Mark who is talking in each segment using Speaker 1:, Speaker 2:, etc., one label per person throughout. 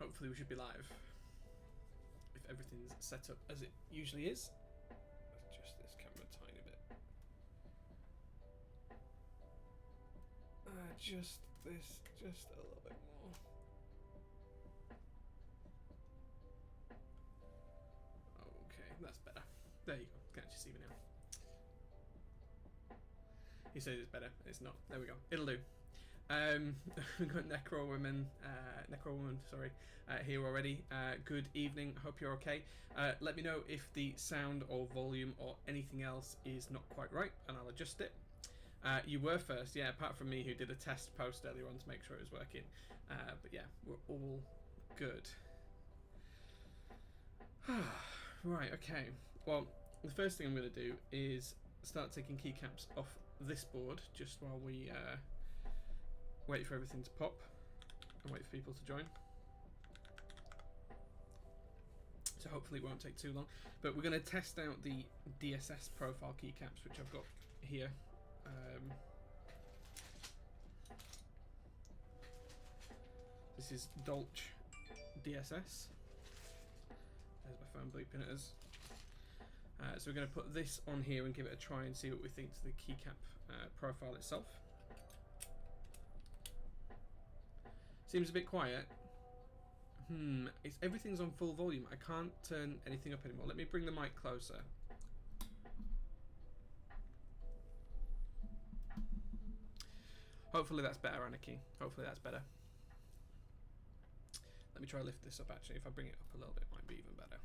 Speaker 1: hopefully we should be live. If everything's set up as it usually is. Adjust this camera a tiny bit. Just this, just a little bit more. Okay, that's better. There you go, can actually see me now. He says it's better, it's not. There we go, it'll do. We've got Necro Woman, sorry, here already. Good evening, hope you're okay. Let me know if the sound or volume or anything else is not quite right and I'll adjust it. You were first, yeah, apart from me who did a test post earlier on to make sure it was working. But yeah, we're all good. Right, okay. Well, the first thing I'm going to do is start taking keycaps off this board just while we wait for everything to pop and wait for people to join. So hopefully it won't take too long. But we're going to test out the DSS profile keycaps, which I've got here. This is Dolch DSS. There's my phone bleeping at us. So we're going to put this on here and give it a try and see what we think to the keycap profile itself. Seems a bit quiet. Everything's on full volume. I can't turn anything up anymore. Let me bring the mic closer. Hopefully that's better, Anarchy. Hopefully that's better. Let me try to lift this up actually. If I bring it up a little bit, it might be even better.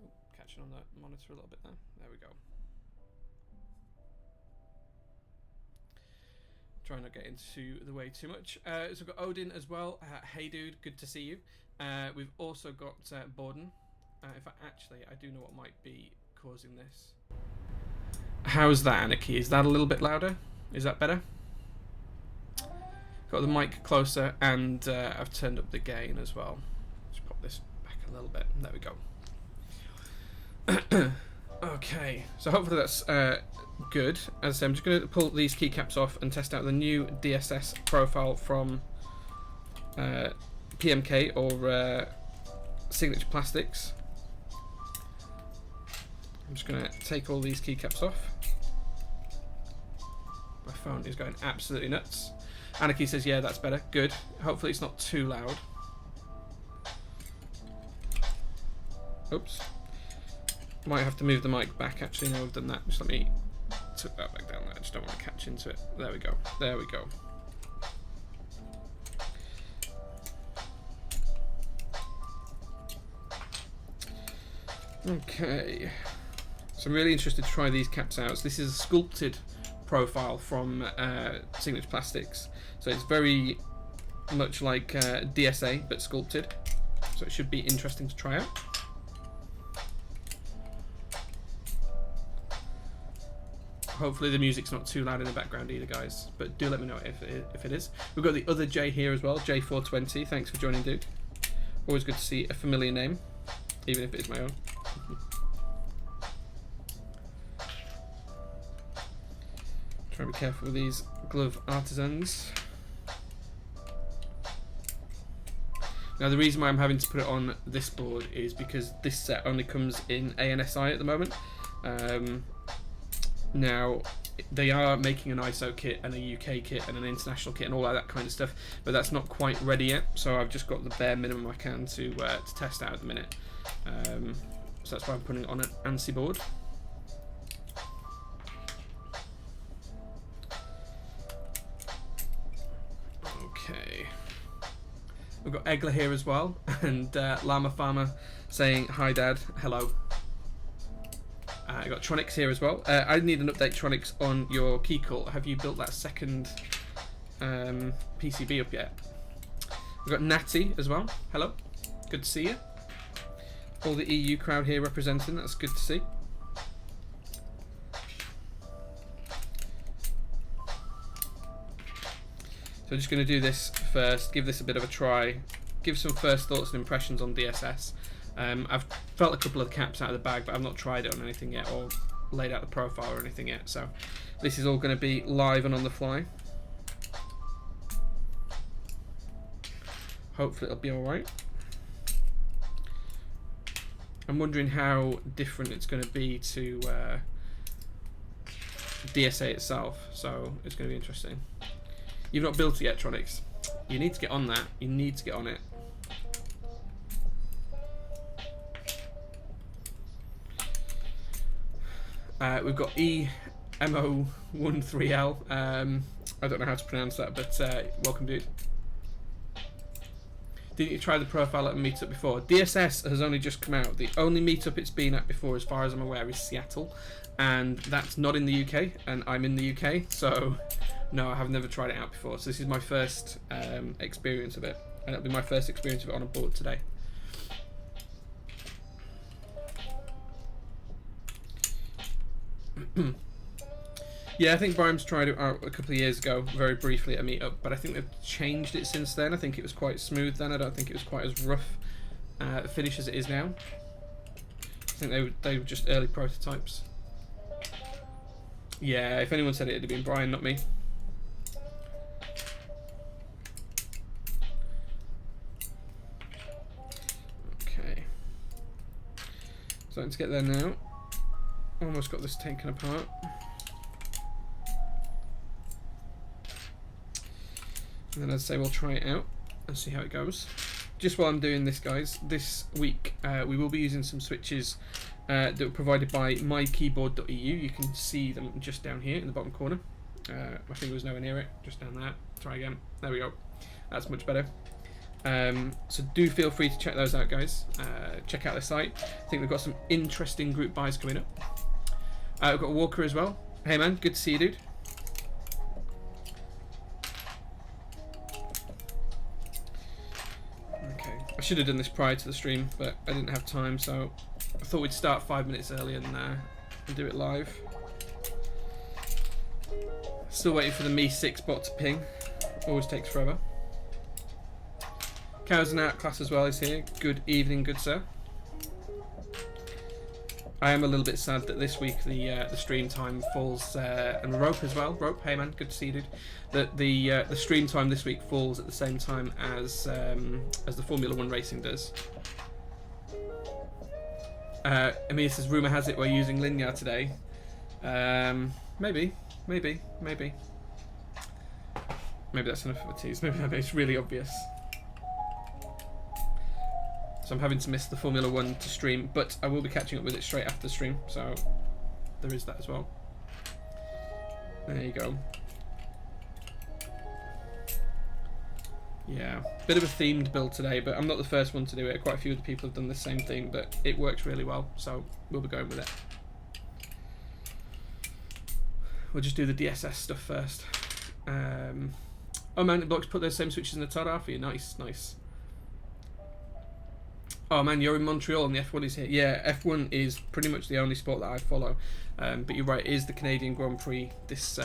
Speaker 1: Oh, catching on the monitor a little bit there. There we go. Try not to get into the way too much. So we've got Odin as well. Hey dude, good to see you. We've also got Borden. In fact, actually, I do know what might be causing this. How's that, Anarchy? Is that a little bit louder? Is that better? Got the mic closer and I've turned up the gain as well. Just pop this back a little bit. There we go. Okay, so hopefully that's good. As I say, I'm just going to pull these keycaps off and test out the new DSS profile from PMK or Signature Plastics. I'm just going to take all these keycaps off. My phone is going absolutely nuts. Anarchy says, yeah, that's better. Good. Hopefully it's not too loud. Oops. Might have to move the mic back actually now we've done that. Just let me tuck that back down there. I just don't want to catch into it. There we go. There we go. Okay. So I'm really interested to try these caps out. So this is a sculpted profile from Signature Plastics. So it's very much like DSA but sculpted. So it should be interesting to try out. Hopefully the music's not too loud in the background either, guys. But do let me know if it is. We've got the other J here as well, J420. Thanks for joining, dude. Always good to see a familiar name, even if it is my own. Try to be careful with these glove artisans. Now the reason why I'm having to put it on this board is because this set only comes in ANSI at the moment. Now they are making an ISO kit and a UK kit and an international kit and all that kind of stuff, but that's not quite ready yet. So I've just got the bare minimum I can to test out at the minute. So that's why I'm putting it on an ANSI board. Okay. We've got Egler here as well, and Llama Farmer saying hi, Dad. Hello. I got Tronics here as well. I need an update, Tronics, on your key call. Have you built that second PCB up yet? We've got Natty as well. Hello. Good to see you. All the EU crowd here representing. That's good to see. So I'm just going to do this first, give this a bit of a try, give some first thoughts and impressions on DSS. I've felt a couple of caps out of the bag, but I've not tried it on anything yet or laid out the profile or anything yet. So this is all going to be live and on the fly. Hopefully it'll be alright. I'm wondering how different it's going to be to DSA itself, so it's going to be interesting. You've not built it yet, Tronics. You need to get on that. You need to get on it. We've got EMO13L. I don't know how to pronounce that, but welcome, dude. Didn't you try the profile at a meetup before? DSS has only just come out. The only meetup it's been at before, as far as I'm aware, is Seattle, and that's not in the UK, and I'm in the UK, so no, I have never tried it out before. So this is my first experience of it, and it'll be my first experience of it on a board today. Yeah, I think Brian's tried it out a couple of years ago, very briefly at a meetup, but I think they've changed it since then. I think it was quite smooth then. I don't think it was quite as rough a finish as it is now. I think they were just early prototypes. Yeah, if anyone said it, it'd have been Brian, not me. Okay. Starting to get there now. Almost got this taken apart. And then, as I say, we'll try it out and see how it goes. Just while I'm doing this, guys, this week we will be using some switches that were provided by mykeyboard.eu. You can see them just down here in the bottom corner. My finger was nowhere near it, just down there. Try again. There we go. That's much better. So do feel free to check those out, guys. Check out the site. I think we've got some interesting group buys coming up. We've got Walker as well. Hey man, good to see you, dude. I should have done this prior to the stream, but I didn't have time, so I thought we'd start 5 minutes early and do it live. Still waiting for the Me6 bot to ping. Always takes forever. Cows and Outclass as well is here. Good evening, good sir. I am a little bit sad that this week the stream time falls, and Rope as well. Rope, hey man, good to see you, dude. That the stream time this week falls at the same time as the Formula 1 racing does. Emilia says, rumour has it we're using linear today. Maybe that's enough of a tease. Maybe it's really obvious. So I'm having to miss the Formula 1 to stream, but I will be catching up with it straight after the stream, so there is that as well. There you go. Yeah, bit of a themed build today, but I'm not the first one to do it. Quite a few other people have done the same thing, but it works really well, so we'll be going with it. We'll just do the DSS stuff first. Oh, Mountain Blocks put those same switches in the Tada for you. Nice, nice. Oh man, you're in Montreal and the F1 is here. Yeah, F1 is pretty much the only sport that I follow. But you're right, it is the Canadian Grand Prix this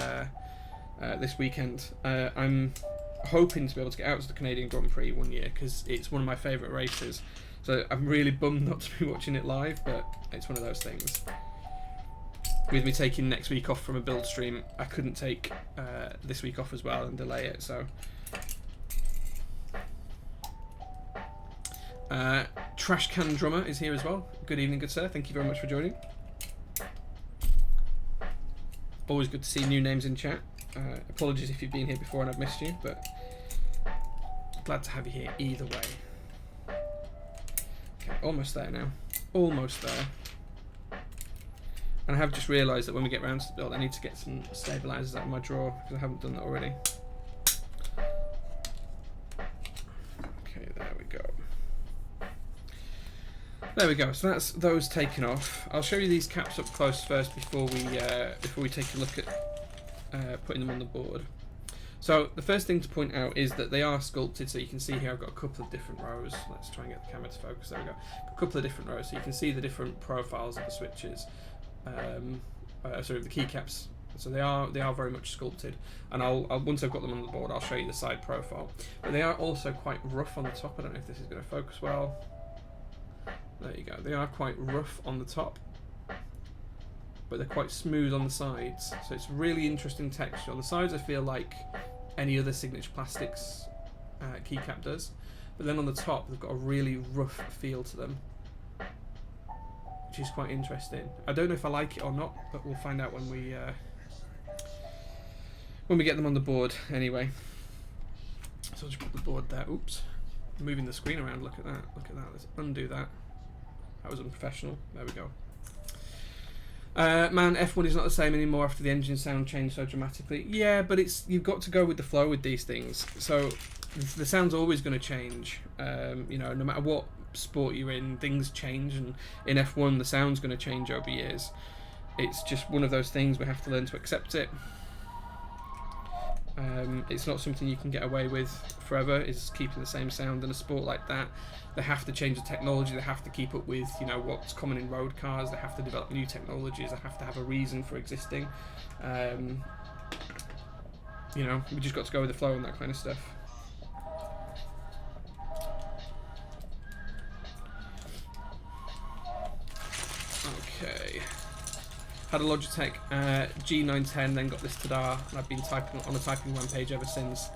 Speaker 1: weekend. I'm hoping to be able to get out to the Canadian Grand Prix one year because it's one of my favourite races. So I'm really bummed not to be watching it live, but it's one of those things. With me taking next week off from a build stream, I couldn't take this week off as well and delay it, so... Trash Can Drummer is here as well. Good evening, good sir. Thank you very much for joining. Always good to see new names in chat. Apologies if you've been here before and I've missed you, but glad to have you here either way. Okay, almost there now. Almost there. And I have just realised that when we get round to the build, I need to get some stabilisers out of my drawer because I haven't done that already. Okay, there we go. There we go. So that's those taken off. I'll show you these caps up close first before we take a look at putting them on the board. So the first thing to point out is that they are sculpted. So you can see here I've got a couple of different rows. Let's try and get the camera to focus. There we go. A couple of different rows, so you can see the different profiles of the switches. Sorry, the keycaps. So they are very much sculpted, and I'll once I've got them on the board, I'll show you the side profile. But they are also quite rough on the top. I don't know if this is going to focus well. There you go. They are quite rough on the top, but they're quite smooth on the sides. So it's really interesting texture. On the sides, I feel like any other Signature Plastics keycap does. but then on the top they've got a really rough feel to them, which is quite interesting. I don't know if I like it or not, but we'll find out when we get them on the board anyway. So I'll just put the board there. Oops, moving the screen around. Look at that. Look at that. Let's undo that. That was unprofessional. There we go. Man, F1 is not the same anymore after the engine sound changed so dramatically. Yeah, but you've got to go with the flow with these things. So the sound's always going to change. You know, no matter what sport you're in, things change, and in F1 the sound's going to change over years. It's just one of those things. We have to learn to accept it. It's not something you can get away with forever, is keeping the same sound in a sport like that. They have to change the technology, they have to keep up with, you know, what's common in road cars, they have to develop new technologies, they have to have a reason for existing. You know, we just got to go with the flow and that kind of stuff. Okay. Had a Logitech G910, then got this Tadar, and I've been typing on a typing rampage ever since.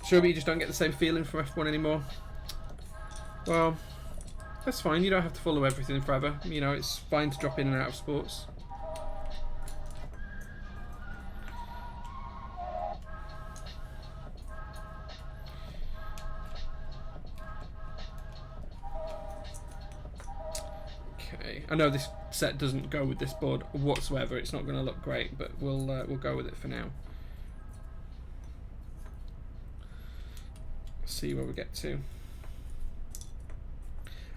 Speaker 1: Sure, but you just don't get the same feeling from F1 anymore. Well, that's fine. You don't have to follow everything forever. You know, it's fine to drop in and out of sports. Okay, I know this set doesn't go with this board whatsoever. It's not going to look great, but we'll go with it for now. See where we get to.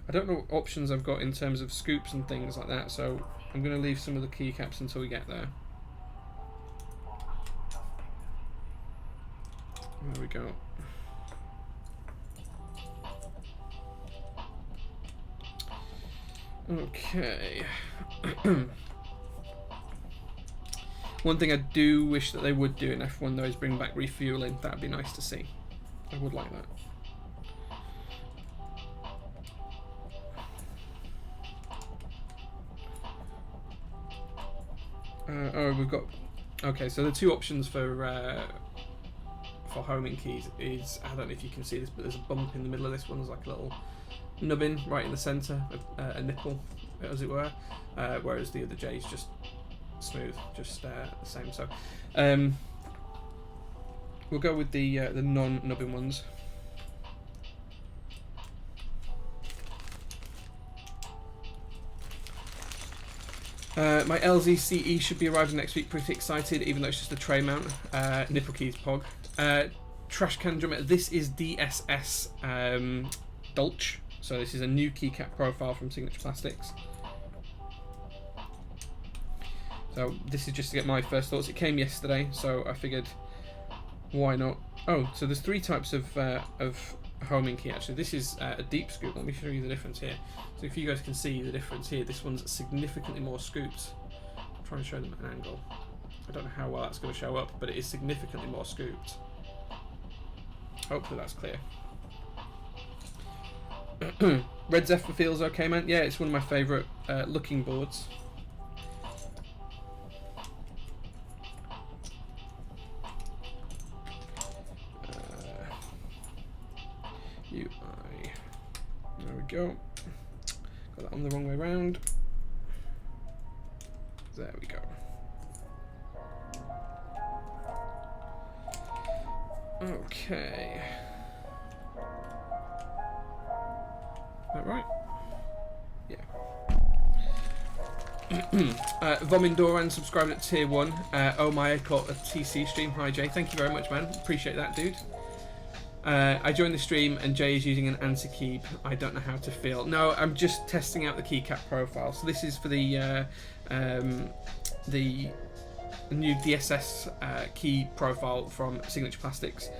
Speaker 1: I don't know what options I've got in terms of scoops and things like that, so I'm going to leave some of the keycaps until we get there. There we go. Okay. One thing I do wish that they would do in F1 though is bring back refueling. That'd be nice to see. I would like that. Oh, we've got... Okay, so the two options for homing keys is... I don't know if you can see this, but there's a bump in the middle of this one. There's like a little nubbin right in the centre, a nipple, as it were, whereas the other J is just smooth, just the same. So we'll go with the non-nubbin ones. My LZCE should be arriving next week. Pretty excited, even though it's just a tray mount. Nipple keys, Pog. Trash can drummer. This is DSS Dolch. So this is a new keycap profile from Signature Plastics. So this is just to get my first thoughts. It came yesterday, so I figured, why not? Oh, so there's three types of homing key actually. This is a deep scoop. Let me show you the difference here. So if you guys can see the difference here, this one's significantly more scoops. I'll try and show them at an angle. I don't know how well that's going to show up, but it is significantly more scooped. Hopefully that's clear. Red Zephyr feels okay, man. Yeah, it's one of my favourite looking boards. UI. There we go. Got that on the wrong way round. There we go. Okay. Is that right? Yeah. Vomindoran subscribed at tier 1. Oh my, I caught a TC stream. Hi Jay, thank you very much, man. Appreciate that, dude. I joined the stream and Jay is using an anti-keep. I don't know how to feel. No, I'm just testing out the keycap profile. So this is for the new DSS key profile from Signature Plastics.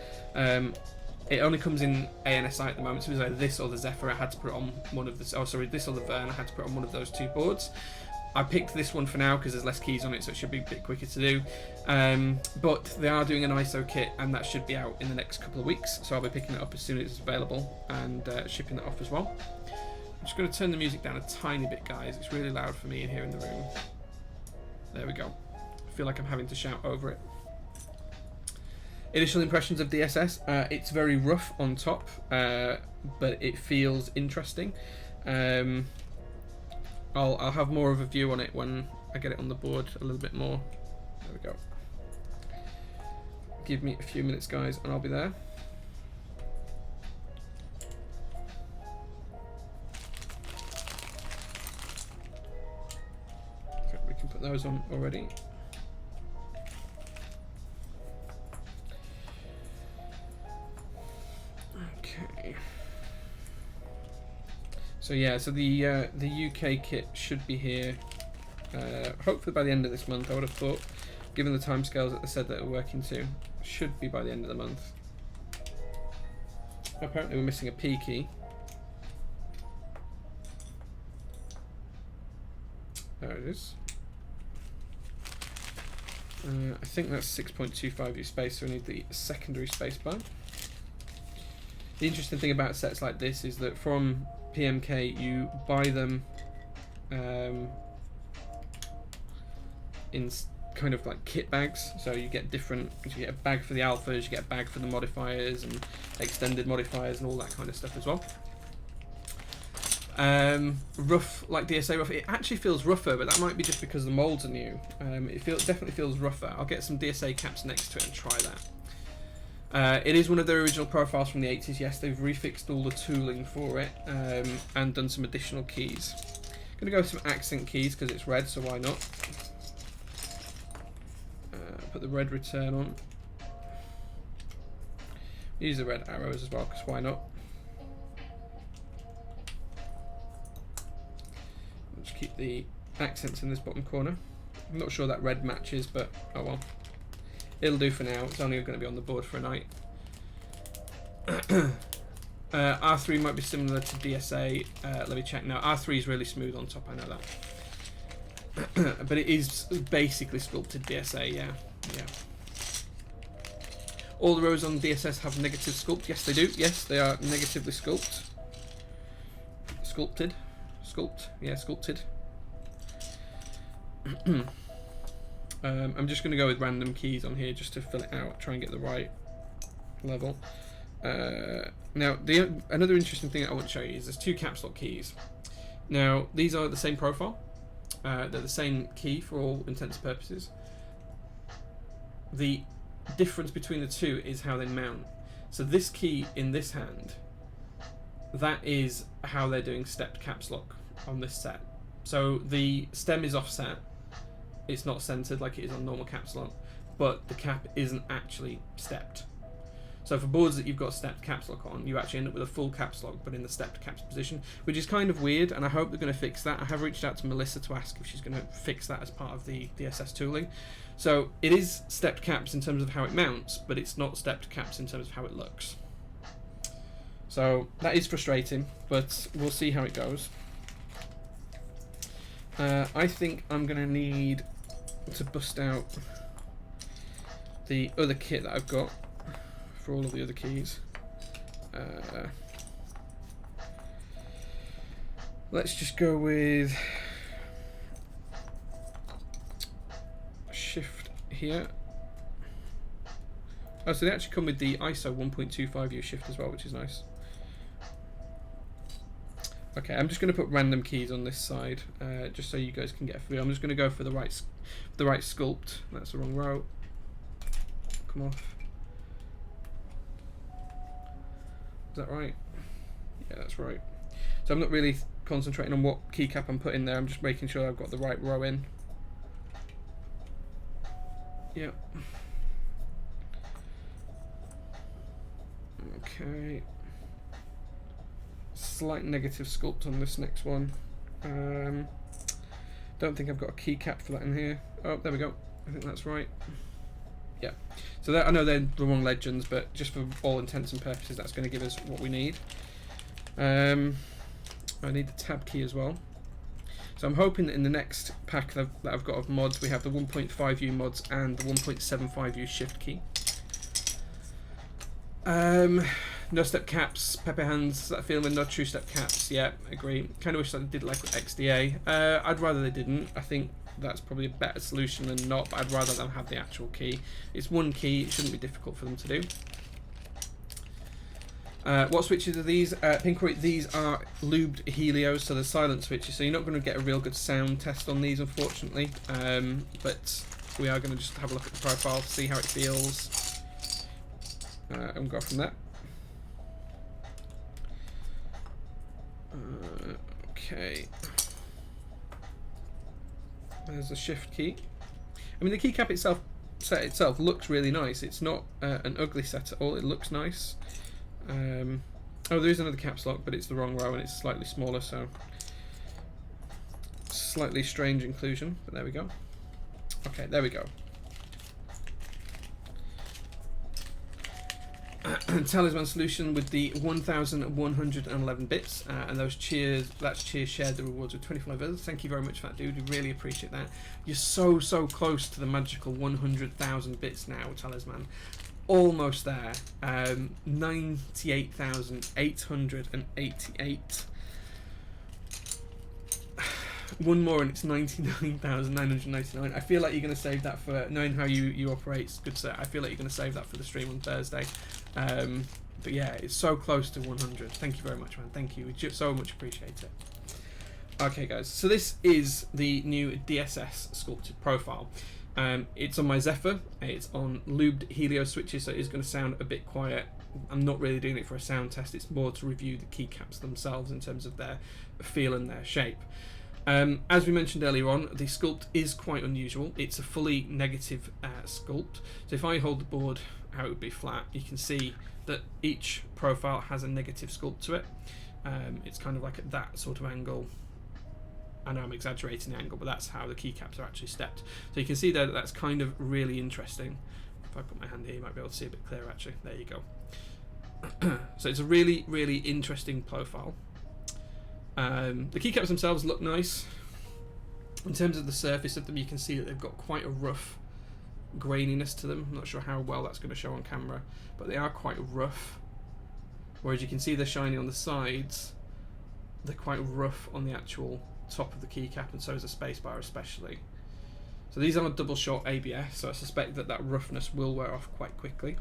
Speaker 1: It only comes in ANSI at the moment, so it was either this or the Zephyr. I had to put it on one of the... Oh, sorry, this or the Vern. I had to put it on one of those two boards. I picked this one for now because there's less keys on it, so it should be a bit quicker to do. But they are doing an ISO kit, and that should be out in the next couple of weeks, so I'll be picking it up as soon as it's available and shipping that off as well. I'm just going to turn the music down a tiny bit, guys. It's really loud for me in here in the room. There we go. I feel like I'm having to shout over it. Initial impressions of DSS. It's very rough on top, but it feels interesting. I'll have more of a view on it when I get it on the board a little bit more. There we go. Give me a few minutes, guys, and I'll be there. Okay, we can put those on already. Okay. So yeah, so the UK kit should be here hopefully by the end of this month. I would have thought, given the timescales that they said that we're working to, should be by the end of the month. Apparently we're missing a P key. There it is. I think that's 6.25U space, so we need the secondary space bar. The interesting thing about sets like this is that from PMK you buy them in kind of like kit bags, so you get different, you get a bag for the alphas, you get a bag for the modifiers and extended modifiers and all that kind of stuff as well. Rough, like DSA rough, it actually feels rougher, but that might be just because the molds are new. It definitely feels rougher. I'll get some DSA caps next to it and try that. It is one of their original profiles from the 80s. Yes, they've refixed all the tooling for it and done some additional keys. I'm going to go with some accent keys because it's red, so why not? Put the red return on. Use the red arrows as well because why not? Just keep the accents in this bottom corner. I'm not sure that red matches, but oh well. It'll do for now. It's only going to be on the board for a night. R3 might be similar to DSA. Let me check now. R3 is really smooth on top, I know that. But it is basically sculpted DSA, yeah. All the rows on DSS have negative sculpt. Yes, they do. Yes, they are negatively sculpted. Yeah, sculpted. I'm just going to go with random keys on here just to fill it out, try and get the right level. Now, another interesting thing I want to show you is there's two caps lock keys. Now, these are the same profile. They're the same key for all intents and purposes. The difference between the two is how they mount. So this key in this hand, that is how they're doing stepped caps lock on this set. So the stem is offset. It's not centered like it is on normal caps lock, but the cap isn't actually stepped. So for boards that you've got stepped caps lock on, you actually end up with a full caps lock, but in the stepped caps position, which is kind of weird, and I hope they're going to fix that. I have reached out to Melissa to ask if she's going to fix that as part of the DSS tooling. So it is stepped caps in terms of how it mounts, but it's not stepped caps in terms of how it looks. So that is frustrating, but we'll see how it goes. I think I'm going to need to bust out the other kit that I've got for all of the other keys. Let's just go with shift here. Oh, so they actually come with the ISO 1.25U shift as well, which is nice. Okay, I'm just going to put random keys on this side, just so you guys can get a feel. I'm just going to go for the right sculpt. That's the wrong row. Come off. Is that right? Yeah, that's right. So I'm not really concentrating on what keycap I'm putting there. I'm just making sure I've got the right row in. Yeah. Okay. Slight negative sculpt on this next one. Don't think I've got a keycap for that in here. Oh, there we go. I think that's right. Yeah. So that, I know they're the wrong legends, but just for all intents and purposes, that's going to give us what we need. I need the tab key as well. So I'm hoping that in the next pack that I've got of mods, we have the 1.5U mods and the 1.75U shift key. No step caps, pepper hands, that feeling, no true step caps. Yeah, agree. Kind of wish that they did like with XDA. I'd rather they didn't. I think that's probably a better solution than not, but I'd rather them have the actual key. It's one key, it shouldn't be difficult for them to do. What switches are these? Pinkery, these are lubed Helios, so they're silent switches, so you're not going to get a real good sound test on these, unfortunately. But we are going to just have a look at the profile, see how it feels, and go from there. Okay. There's a shift key. I mean, the keycap set itself looks really nice. It's not an ugly set at all. It looks nice. Oh, there is another caps lock, but it's the wrong row and it's slightly smaller, so slightly strange inclusion. But there we go. Okay, there we go. Talisman solution with the 1,111 bits, and those cheers. That's cheers shared the rewards with 25 others. Thank you very much for that, dude. We really appreciate that. You're so close to the magical 100,000 bits now, Talisman. Almost there. 98,888. One more and it's 99,999. I feel like you're going to save that for, knowing how you operate, good sir, I feel like you're going to save that for the stream on Thursday. But yeah, it's so close to 100. Thank you very much, man. Thank you. We so much appreciate it. Okay, guys. So this is the new DSS sculpted profile. It's on my Zephyr. It's on lubed Helios switches, so it is going to sound a bit quiet. I'm not really doing it for a sound test. It's more to review the keycaps themselves in terms of their feel and their shape. As we mentioned earlier on, the sculpt is quite unusual. It's a fully negative sculpt. So if I hold the board how it would be flat, you can see that each profile has a negative sculpt to it. It's kind of like at that sort of angle. I know I'm exaggerating the angle, but that's how the keycaps are actually stepped. So you can see there that that's kind of really interesting. If I put my hand here, you might be able to see a bit clearer actually. There you go. So it's a really interesting profile. The keycaps themselves look nice. In terms of the surface of them, you can see that they've got quite a rough graininess to them. I'm not sure how well that's going to show on camera, but they are quite rough. Whereas you can see they're shiny on the sides, they're quite rough on the actual top of the keycap, and so is the spacebar especially. So these are double shot ABS, so I suspect that roughness will wear off quite quickly.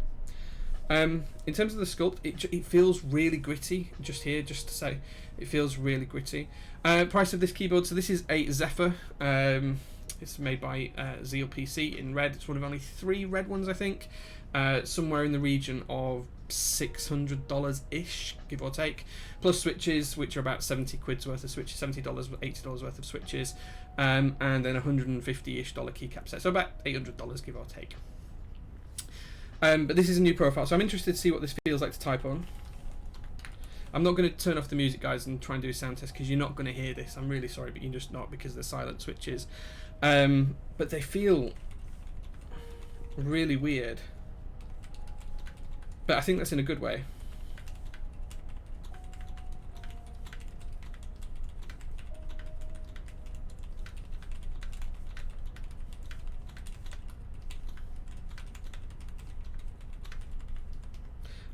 Speaker 1: In terms of the sculpt, it feels really gritty. Just to say, it feels really gritty. Price of this keyboard, so this is a Zephyr. It's made by Zeal PC in red. It's one of only 3 red ones, I think. Somewhere in the region of $600-ish, give or take. Plus switches, which are about 70 quid's worth of switches, $70, $80 worth of switches. And then $150-ish keycap set. So about $800, give or take. But this is a new profile, so I'm interested to see what this feels like to type on. I'm not going to turn off the music, guys, and try and do a sound test because you're not going to hear this. I'm really sorry, but you're just not, because they're silent switches. But they feel really weird. But I think that's in a good way.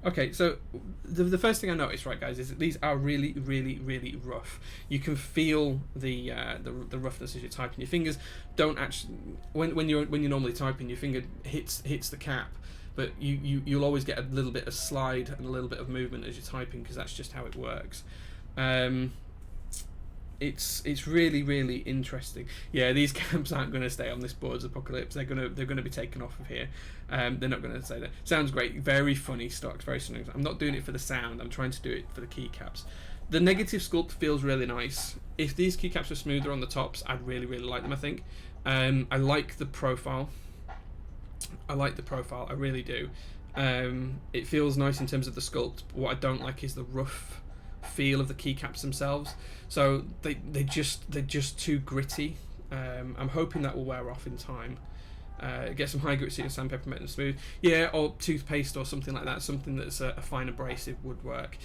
Speaker 1: Okay, so the first thing I noticed, right, guys, is that these are really rough. You can feel the roughness as you're typing. Your fingers don't actually, when you're normally typing, your finger hits the cap, but you'll always get a little bit of slide and a little bit of movement as you're typing, because that's just how it works. It's really interesting. Yeah, these caps aren't going to stay on this board's Apocalypse. They're gonna be taken off of here. They're not going to stay there. Sounds great. Very funny stocks. Very funny. I'm not doing it for the sound. I'm trying to do it for the keycaps. The negative sculpt feels really nice. If these keycaps were smoother on the tops, I'd really like them, I think. I like the profile. I really do. It feels nice in terms of the sculpt. But what I don't like is the rough feel of the keycaps themselves. So they're just too gritty. I'm hoping that will wear off in time. Get some high grit and sandpaper, make them smooth. Yeah, or toothpaste or something like that. Something that's a fine abrasive would work.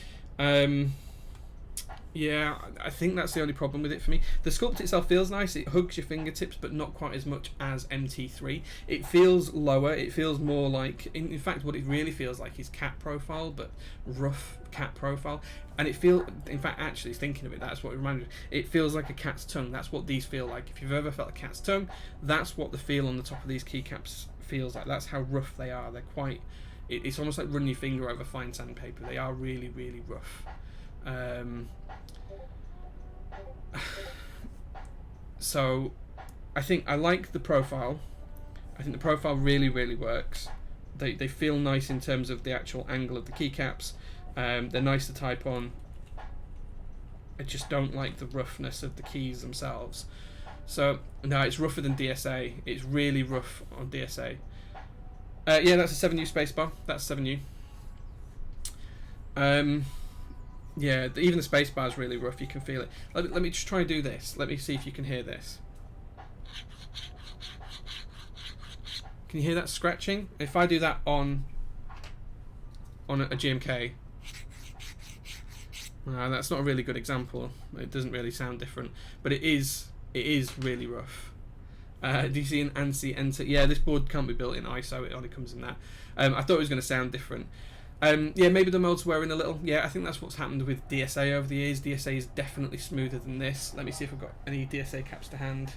Speaker 1: Yeah, I think that's the only problem with it for me. The sculpt itself feels nice. It hugs your fingertips, but not quite as much as MT3. It feels lower. It feels more like, in fact, what it really feels like is cat profile, but rough cat profile. And it feels, in fact, actually thinking of it, that's what it reminded me. It feels like a cat's tongue. That's what these feel like. If you've ever felt a cat's tongue, that's what the feel on the top of these keycaps feels like. That's how rough they are. They're quite. It's almost like running your finger over fine sandpaper. They are really, really rough. So I think I like the profile. I think the profile really, really works. They feel nice in terms of the actual angle of the keycaps. They're nice to type on. I just don't like the roughness of the keys themselves. So no, it's rougher than DSA. It's really rough on DSA. Yeah, that's a 7U spacebar. That's 7U. Yeah, even the spacebar is really rough. You can feel it. Let me just try and do this. Let me see if you can hear this. Can you hear that scratching? If I do that on a GMK, that's not a really good example. It doesn't really sound different, but it is really rough. Do you see an ANSI enter? Yeah, this board can't be built in ISO. It only comes in that. I thought it was going to sound different. Yeah, maybe the mold's wearing a little. Yeah, I think that's what's happened with DSA over the years. DSA is definitely smoother than this. Let me see if I've got any DSA caps to hand.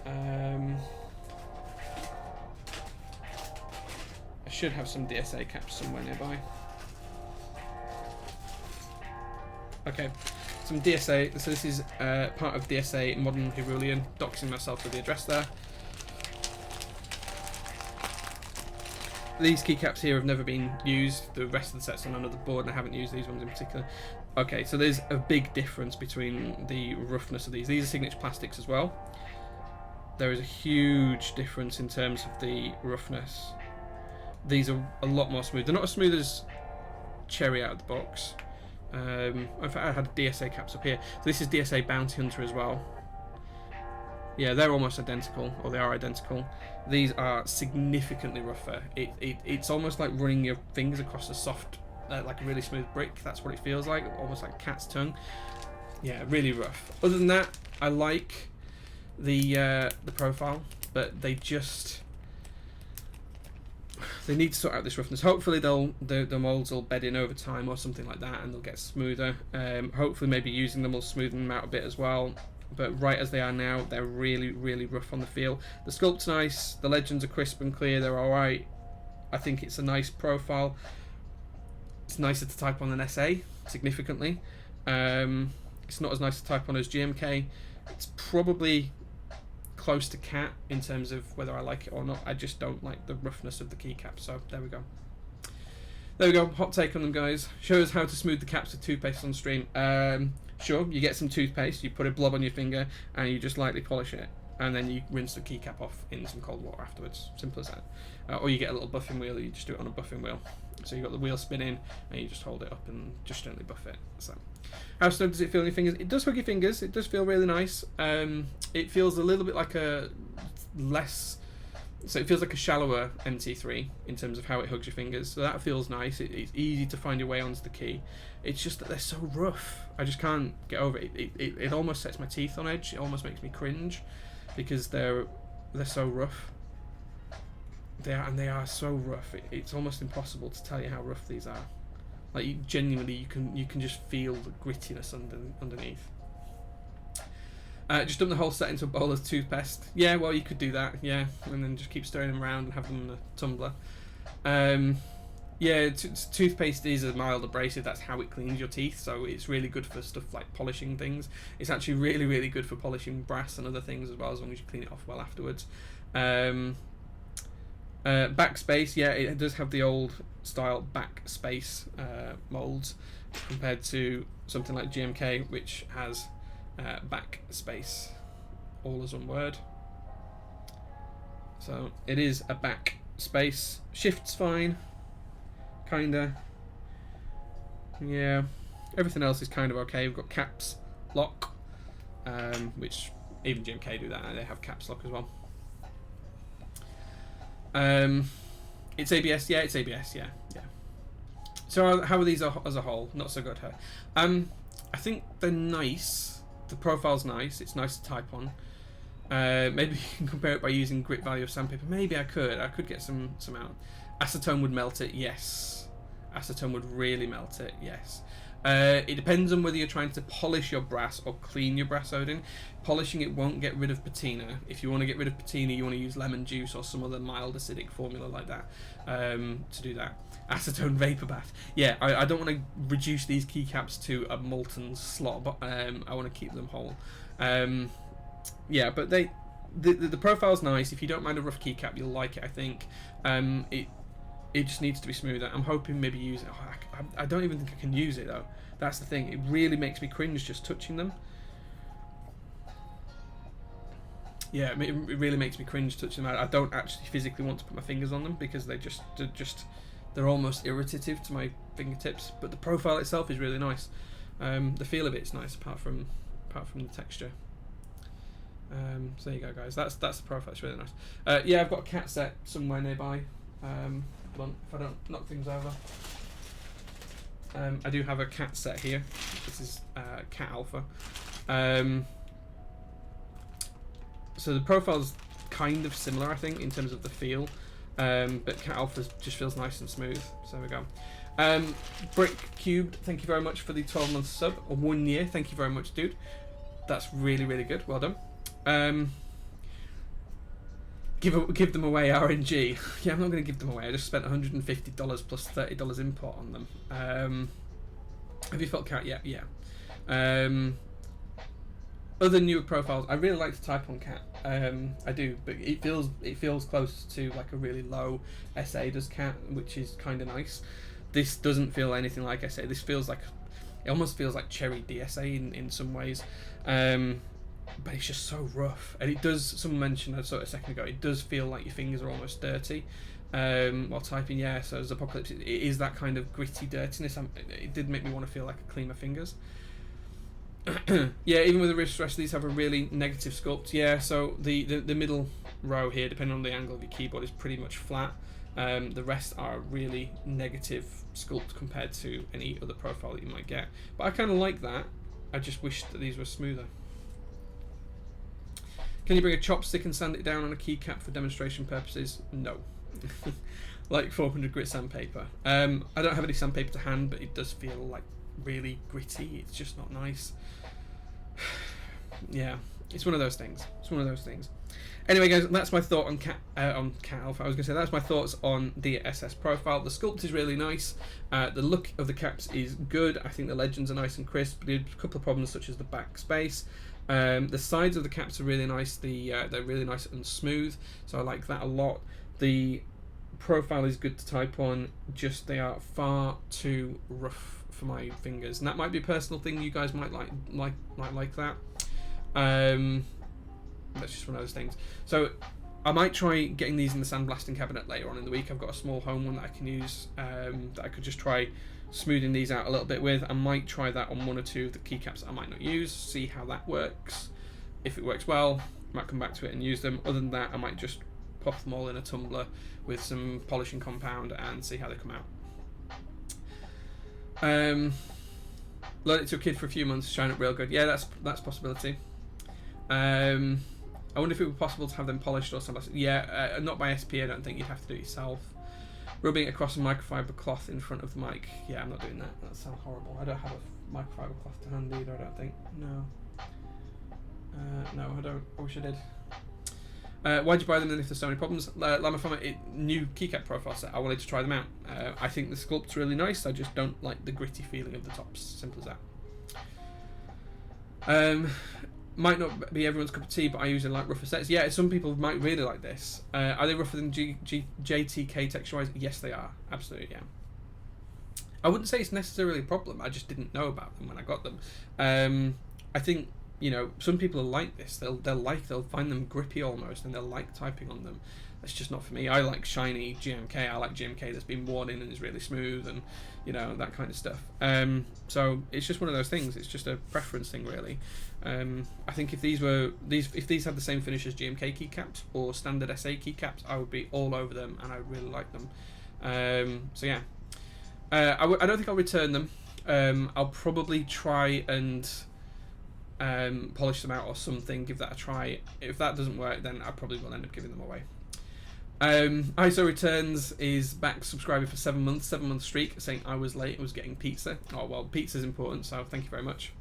Speaker 1: I should have some DSA caps somewhere nearby. Okay, some DSA. So this is part of DSA Modern Herulian. Doxing myself with the address there. These keycaps here have never been used. The rest of the set's on another board, and I haven't used these ones in particular. Okay, so there's a big difference between the roughness of these. These are signature plastics as well. There is a huge difference in terms of the roughness. These are a lot more smooth. They're not as smooth as Cherry out of the box. In fact, I had DSA caps up here. So this is DSA Bounty Hunter as well. Yeah, they're almost identical, or they are identical. These are significantly rougher. It's almost like running your fingers across a soft, like a really smooth brick. That's what it feels like, almost like a cat's tongue. Yeah, really rough. Other than that, I like the profile, but they need to sort out this roughness. Hopefully the molds will bed in over time or something like that, and they'll get smoother. Hopefully maybe using them will smoothen them out a bit as well. But right as they are now, they're really, really rough on the feel. The sculpt's nice. The legends are crisp and clear. They're all right. I think it's a nice profile. It's nicer to type on than SA, significantly. It's not as nice to type on as GMK. It's probably close to cat in terms of whether I like it or not. I just don't like the roughness of the keycap. So there we go. There we go. Hot take on them, guys. Shows how to smooth the caps with toothpaste on stream. Sure, you get some toothpaste, you put a blob on your finger, and you just lightly polish it, and then you rinse the keycap off in some cold water afterwards. Simple as that. Or you get a little buffing wheel, you just do it on a buffing wheel. So you've got the wheel spinning, and you just hold it up and just gently buff it. So, how snug does it feel in your fingers? It does hug your fingers. It does feel really nice. It feels a little bit like a less. So it feels like a shallower MT3 in terms of how it hugs your fingers. So that feels nice. It's easy to find your way onto the key. It's just that they're so rough. I just can't get over it. It almost sets my teeth on edge. It almost makes me cringe because they're so rough. They are so rough. It's almost impossible to tell you how rough these are. Like genuinely, you can just feel the grittiness underneath. Just dump the whole set into a bowl of toothpaste. Yeah, well, you could do that, yeah. And then just keep stirring them around and have them in a tumbler. Yeah, toothpaste is a mild abrasive. That's how it cleans your teeth, so it's really good for stuff like polishing things. It's actually really, really good for polishing brass and other things as well, as long as you clean it off well afterwards. Backspace, yeah, it does have the old style backspace molds compared to something like GMK, which has backspace, all as one word. So it is a backspace. Shift's fine, kinda. Yeah, everything else is kind of okay. We've got caps lock, which even GMK do that, and they have caps lock as well. It's ABS, yeah, it's ABS, yeah. So how are these as a whole? Not so good, huh? I think they're nice. The profile's nice. It's nice to type on. Maybe you can compare it by using grit value of sandpaper. Maybe I could get some out. Acetone would melt it, yes. Acetone would really melt it, yes. It depends on whether you're trying to polish your brass or clean your brass, Odin. Polishing it won't get rid of patina. If you want to get rid of patina, you want to use lemon juice or some other mild acidic formula like that to do that. Acetone vapor bath. Yeah, I don't want to reduce these keycaps to a molten slob. I want to keep them whole. Yeah, but the profile's nice. If you don't mind a rough keycap, you'll like it, I think. It just needs to be smoother. I'm hoping maybe use it. Oh, I don't even think I can use it though. That's the thing. It really makes me cringe just touching them. Yeah, it really makes me cringe touching them. I don't actually physically want to put my fingers on them because they're almost irritative to my fingertips. But the profile itself is really nice. The feel of it's nice apart from the texture. So there you go, guys. That's the profile. It's really nice. Yeah, I've got a cat set somewhere nearby. Hold on, if I don't knock things over. I do have a cat set here. This is Cat Alpha. So the profile's kind of similar, I think, in terms of the feel. But Cat Alpha just feels nice and smooth. So there we go. Brick Cubed, thank you very much for the 12-month sub, or 1 year. Thank you very much, dude. That's really, really good. Well done. Give them away RNG. Yeah, I'm not going to give them away. I just spent $150 plus $30 import on them. Have you felt Cat yet? Yeah. Other newer profiles, I really like to type on Cat. I do, but it feels close to like a really low SA does Cat, which is kind of nice. This doesn't feel anything like SA. This feels like, it almost feels like cherry DSA in some ways. But it's just so rough, and it does. Someone mentioned a second ago. It does feel like your fingers are almost dirty while typing. Yeah, so as Apocalypse, it is that kind of gritty dirtiness. It did make me want to feel like I clean my fingers. Yeah, even with the rest of these have a really negative sculpt. Yeah, so the middle row here, depending on the angle of your keyboard, is pretty much flat. The rest are really negative sculpt compared to any other profile that you might get. But I kind of like that. I just wish that these were smoother. Can you bring a chopstick and sand it down on a keycap for demonstration purposes? No. Like 400 grit sandpaper. I don't have any sandpaper to hand, but it does feel like really gritty. It's just not nice. Yeah, it's one of those things. It's one of those things. Anyway, guys, that's my thought on Cat Alpha. I was going to say that's my thoughts on the DSS profile. The sculpt is really nice. The look of the caps is good. I think the legends are nice and crisp. But a couple of problems such as the backspace. The sides of the caps are really nice. They're really nice and smooth, so I like that a lot. The profile is good to type on, just they are far too rough for my fingers, and that might be a personal thing. You guys might like that. That's just one of those things. So I might try getting these in the sandblasting cabinet later on in the week. I've got a small home one that I can use, that I could just try smoothing these out a little bit with. I might try that on one or two of the keycaps that I might not use, see how that works. If it works well, I might come back to it and use them. Other than that, I might just pop them all in a tumbler with some polishing compound and see how they come out. Learn it to a kid for a few months, shine up real good. Yeah, that's a possibility. I wonder if it would be possible to have them polished or something. Yeah, not by SP, I don't think. You'd have to do it yourself. Rubbing it across a microfiber cloth in front of the mic. Yeah, I'm not doing that. That sounds horrible. I don't have a microfiber cloth to hand either, I don't think. No. No, I don't. I wish I did. Why'd you buy them then if there's so many problems? Lama from a new keycap profile set. I wanted to try them out. I think the sculpt's really nice. I just don't like the gritty feeling of the tops. Simple as that. Might not be everyone's cup of tea, but I usually like rougher sets. Yeah, some people might really like this. Are they rougher than JTK texture-wise? Yes, they are. Absolutely, yeah. I wouldn't say it's necessarily a problem. I just didn't know about them when I got them. I think, you know, some people are like this. They'll find them grippy almost, and they'll like typing on them. That's just not for me. I like shiny GMK. I like GMK that's been worn in and is really smooth, and you know, that kind of stuff. So it's just one of those things. It's just a preference thing, really. I think if these had the same finish as GMK keycaps or standard SA keycaps, I would be all over them, and I really like them. So yeah, I don't think I'll return them. I'll probably try and polish them out or something, give that a try. If that doesn't work, then I probably will end up giving them away. ISO Returns is back subscribing for 7 months, 7-month streak, saying I was late, I was getting pizza. Oh well, pizza's important, so thank you very much.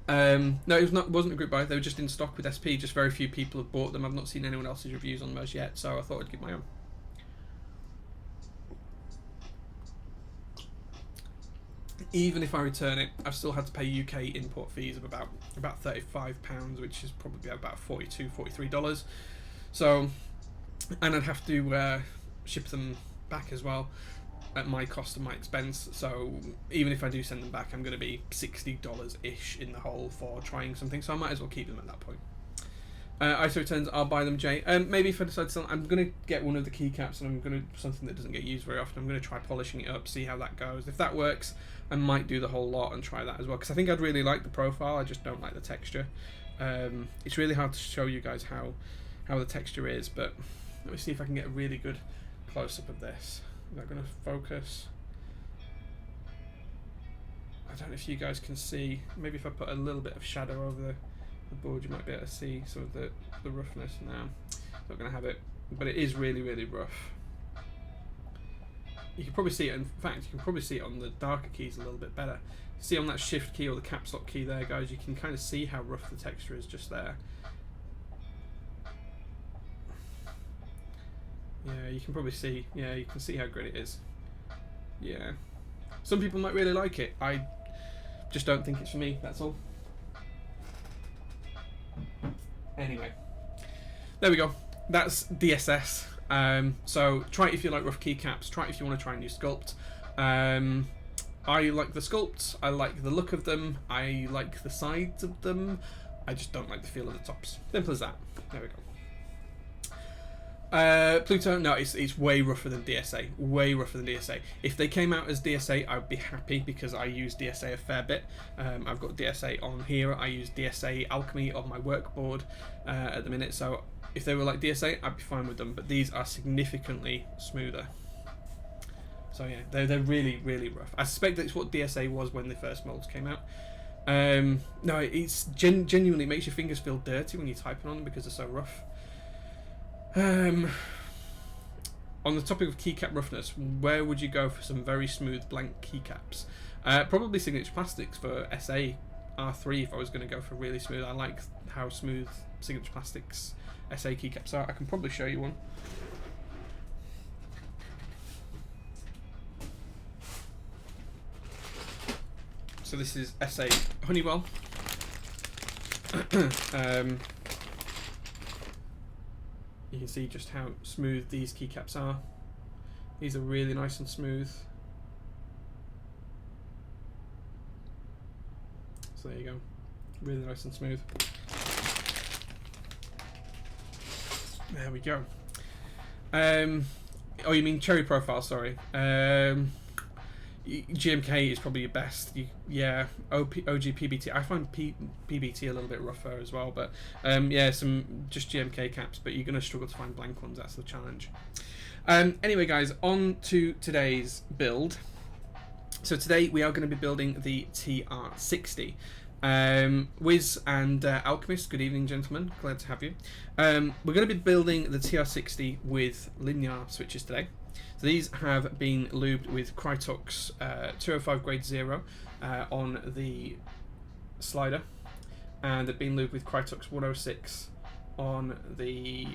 Speaker 1: No, it wasn't a group buy, they were just in stock with SP, just very few people have bought them. I've not seen anyone else's reviews on those yet, so I thought I'd give my own. Even if I return it, I've still had to pay UK import fees of about £35, which is probably about $42, $43. So, and I'd have to ship them back as well at my cost and my expense. So even if I do send them back, I'm going to be $60-ish in the hole for trying something. So I might as well keep them at that point. ISO Returns, I'll buy them, Jay. Maybe if I decide to sell, I'm going to get one of the keycaps, and I'm going to something that doesn't get used very often. I'm going to try polishing it up, see how that goes. If that works, I might do the whole lot and try that as well, because I think I'd really like the profile. I just don't like the texture. It's really hard to show you guys how the texture is, but let me see if I can get a really good close-up of this. Is that going to focus? I don't know if you guys can see. Maybe if I put a little bit of shadow over the board, you might be able to see some of the roughness now. Not going to have it, but it is really, really rough. You can probably see it, in fact, you can probably see it on the darker keys a little bit better. See on that shift key or the caps lock key there, guys, you can kind of see how rough the texture is just there. Yeah, you can probably see, yeah, you can see how good it is. Yeah. Some people might really like it. I just don't think it's for me, that's all. Anyway, there we go. That's DSS. So try it if you like rough keycaps. Try it if you want to try a new sculpt. I like the sculpts. I like the look of them. I like the sides of them. I just don't like the feel of the tops. Simple as that. There we go. Pluto, no, it's way rougher than DSA. Way rougher than DSA. If they came out as DSA, I would be happy because I use DSA a fair bit. I've got DSA on here. I use DSA Alchemy on my workboard at the minute. So if they were like DSA, I'd be fine with them. But these are significantly smoother. So yeah, they're really, really rough. I suspect that's what DSA was when the first molds came out. No, it's genuinely makes your fingers feel dirty when you're typing on them because they're so rough. On the topic of keycap roughness, where would you go for some very smooth blank keycaps? Probably Signature Plastics for SA R3 if I was going to go for really smooth. I like how smooth Signature Plastics SA keycaps are. I can probably show you one. So this is SA Honeywell. You can see just how smooth these keycaps are. These are really nice and smooth. So there you go. Really nice and smooth. There we go. Oh, you mean cherry profile, sorry. GMK is probably your best. Yeah, OG PBT. I find PBT a little bit rougher as well, but yeah, some just GMK caps, but you're going to struggle to find blank ones. That's the challenge. Anyway, guys, on to today's build. So today we are going to be building the TR60. Wiz and Alchemist, good evening, gentlemen. Glad to have you. We're going to be building the TR60 with linear switches today. So these have been lubed with Krytox 205 grade 0 on the slider, and they've been lubed with Krytox 106 on the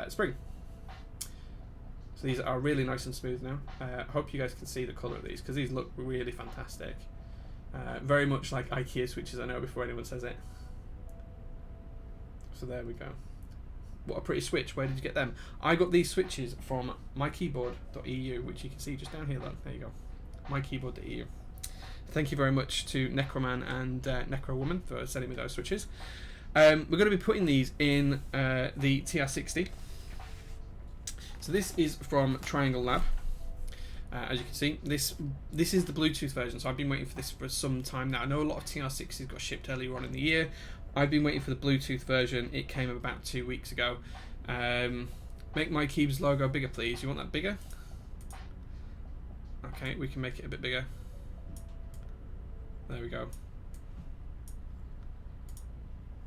Speaker 1: spring. So these are really nice and smooth now. I hope you guys can see the colour of these because these look really fantastic. Very much like IKEA switches, I know, before anyone says it. So there we go. What a pretty switch. Where did you get them? I got these switches from mykeyboard.eu, which you can see just down here. Look, there you go. mykeyboard.eu. Thank you very much to Necroman and Necrowoman for sending me those switches. We're going to be putting these in the TR60. So this is from Triangle Lab. As you can see, this is the Bluetooth version, so I've been waiting for this for some time now. I know a lot of TR60s got shipped earlier on in the year. I've been waiting for the Bluetooth version. It came about 2 weeks ago. Make my logo bigger, please. You want that bigger? Okay, we can make it a bit bigger. There we go.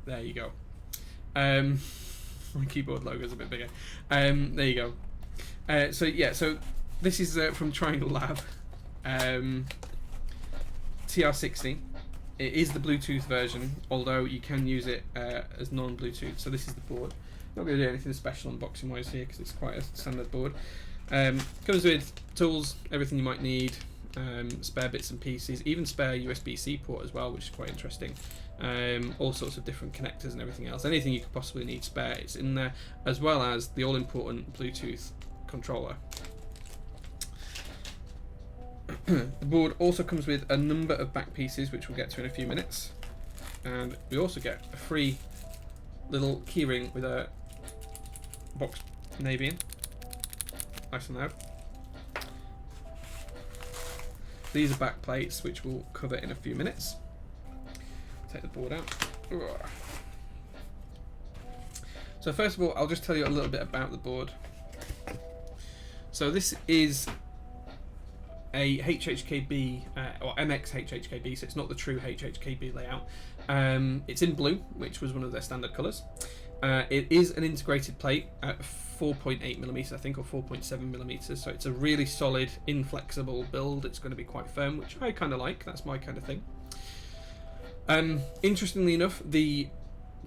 Speaker 1: There you go. My keyboard logo is a bit bigger. There you go. So yeah, so this is from Triangle Lab. TR60. It is the Bluetooth version, although you can use it as non-Bluetooth. So this is the board. Not going to do anything special unboxing wise here because it's quite a standard board. Comes with tools, everything you might need, spare bits and pieces, even spare USB-C port as well, which is quite interesting. All sorts of different connectors and everything else. Anything you could possibly need spare, it's in there, as well as the all-important Bluetooth controller. The board also comes with a number of back pieces, which we'll get to in a few minutes, and we also get a free little keyring with a box navy in, nice and loud. These are back plates, which we'll cover in a few minutes. Take the board out. So first of all, I'll just tell you a little bit about the board. So this is a HHKB or MX HHKB, so it's not the true HHKB layout. It's in blue, which was one of their standard colours. It is an integrated plate at 4.8mm, I think, or 4.7mm, so it's a really solid, inflexible build. It's going to be quite firm, which I kind of like. That's my kind of thing. Interestingly enough, the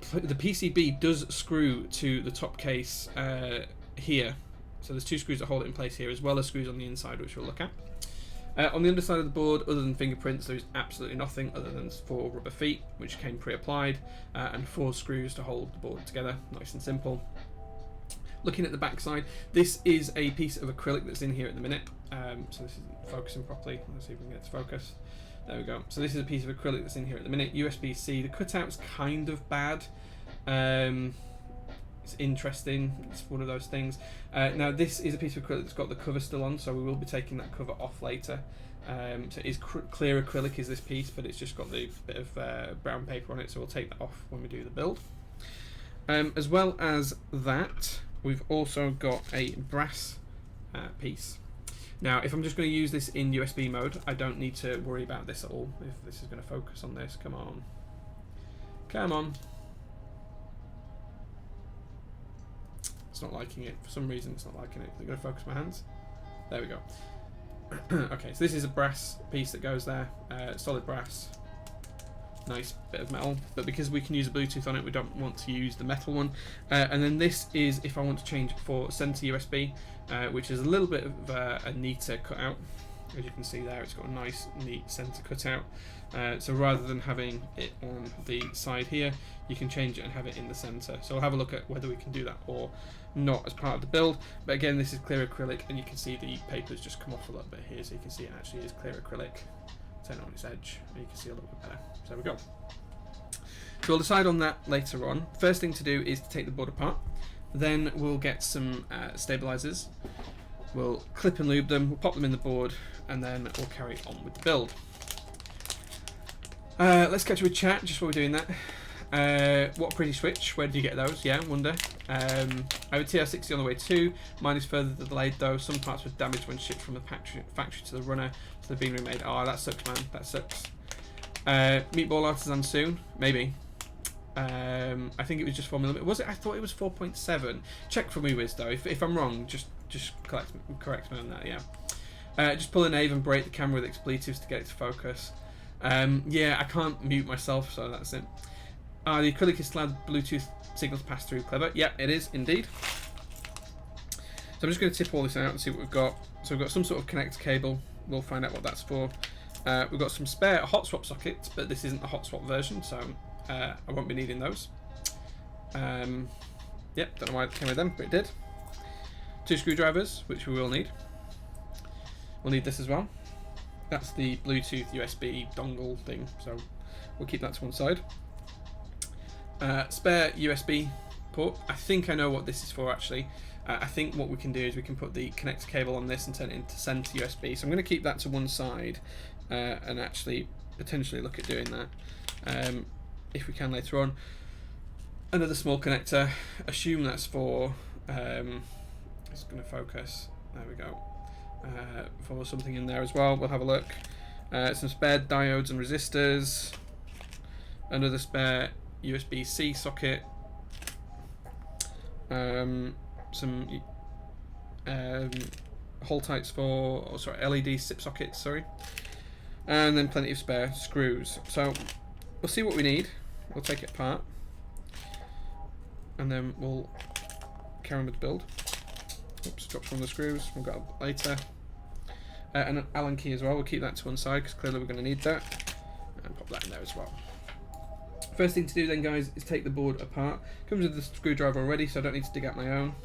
Speaker 1: PCB does screw to the top case here. So there's two screws that hold it in place here, as well as screws on the inside, which we'll look at. On the underside of the board, other than fingerprints, there's absolutely nothing other than 4 rubber feet, which came pre-applied, and 4 screws to hold the board together, nice and simple. Looking at the back side, this is a piece of acrylic that's in here at the minute, so this isn't focusing properly. Let's see if we can get it to focus. There we go. So this is a piece of acrylic that's in here at the minute, USB-C. The cutout's kind of bad. It's interesting, it's one of those things. Now this is a piece of acrylic that's got the cover still on, so we will be taking that cover off later. So it is clear acrylic is this piece, but it's just got the bit of brown paper on it, so we'll take that off when we do the build. As well as that, we've also got a brass piece. Now if I'm just going to use this in USB mode, I don't need to worry about this at all. If this is going to focus on this, come on. Come on. It's not liking it. For some reason, it's not liking it. Is it going to focus my hands? There we go. Okay, so this is a brass piece that goes there. Solid brass. Nice bit of metal. But because we can use a Bluetooth on it, we don't want to use the metal one. And then this is if I want to change for center USB, which is a little bit of a neater cutout. As you can see there, it's got a nice, neat center cutout. So rather than having it on the side here, you can change it and have it in the center. So we'll have a look at whether we can do that or not as part of the build. But again, this is clear acrylic, and you can see the paper's just come off a little bit here, so you can see it actually is clear acrylic. Turn it on its edge, and you can see a little bit better. So there we go. So we'll decide on that later on. First thing to do is to take the board apart. Then we'll get some stabilizers. We'll clip and lube them, we'll pop them in the board, and then we'll carry on with the build. Let's catch up with chat just while we're doing that. What a pretty switch. Where did you get those? Yeah, I wonder. I have a TR60 on the way too. Mine is further delayed though. Some parts were damaged when shipped from the factory to the runner, so they've been remade. Oh, that sucks, man. That sucks. Meatball Artisan soon? Maybe. I think it was just Formula. Was it? I thought it was 4.7. Check for me, Wiz, though. If I'm wrong, just correct me on that, yeah. Just pull a nave and break the camera with expletives to get it to focus. Yeah, I can't mute myself, so that's it. The acrylic is allowed Bluetooth signals pass through. Clever. Yeah, it is indeed. So I'm just going to tip all this out and see what we've got. So we've got some sort of connector cable. We'll find out what that's for. We've got some spare hot swap sockets, but this isn't a hot swap version, so I won't be needing those. Yep, don't know why it came with them, but it did. 2 screwdrivers, which we will need. We'll need this as well. That's the Bluetooth USB dongle thing, so we'll keep that to one side. Spare USB port. I think I know what this is for actually. I think what we can do is we can put the connector cable on this and turn it into center USB. So I'm going to keep that to one side and actually potentially look at doing that if we can later on. Another small connector. Assume that's for it's going to focus. There we go. For something in there as well. We'll have a look. some spare diodes and resistors, another spare USB-C socket, some hole tights for, LED SIP sockets, and then plenty of spare screws. So we'll see what we need. We'll take it apart, and then we'll carry on with the build. Oops, dropped one of the screws. We've got it later. And an Allen key as well. We'll keep that to one side because clearly we're going to need that. And pop that in there as well. First thing to do then, guys, is take the board apart. Comes with the screwdriver already, so I don't need to dig out my own.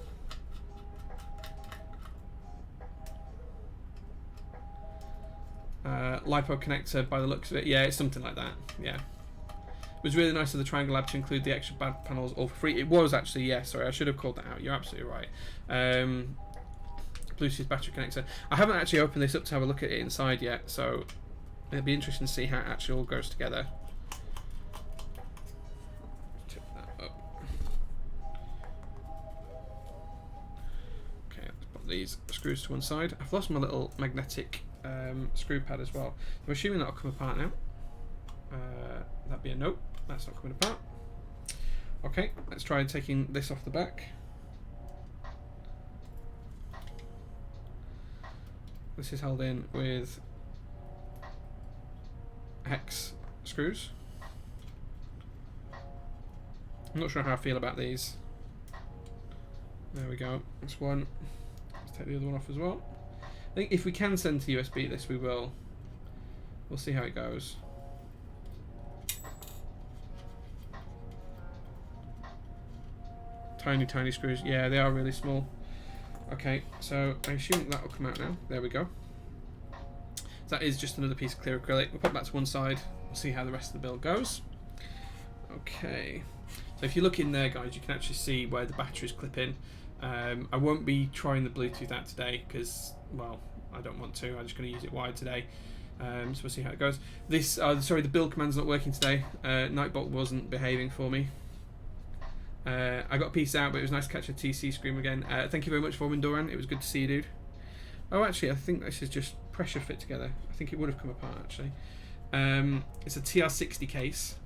Speaker 1: LiPo connector by the looks of it. Yeah, it's something like that. Yeah. It was really nice of the Triangle Lab to include the extra bad panels all for free. It was actually, yeah, sorry, I should have called that out. You're absolutely right. Bluetooth battery connector. I haven't actually opened this up to have a look at it inside yet, so it'll be interesting to see how it actually all goes together. Tip that up. Okay, let's put these screws to one side. I've lost my little magnetic screw pad as well. I'm assuming that'll come apart now. That'd be a nope. That's not coming apart. Okay, let's try taking this off the back. This is held in with hex screws. I'm not sure how I feel about these. There we go. That's one. Let's take the other one off as well. I think if we can send to USB this, we will. We'll see how it goes. Tiny, tiny screws. Yeah, they are really small. Okay, so I assume that will come out now. There we go. So that is just another piece of clear acrylic. We'll put that to one side. We'll see how the rest of the build goes. Okay. So if you look in there, guys, you can actually see where the batteries clip in. I won't be trying the Bluetooth out today because, well, I don't want to. I'm just going to use it wired today. So we'll see how it goes. This, sorry, the build command's not working today. Nightbolt wasn't behaving for me. I got a piece out, but it was nice to catch a TC scream again. Thank you very much for Windoran. It was good to see you, dude. Oh, actually, I think this is just pressure fit together. I think it would have come apart, actually. It's a TR60 case.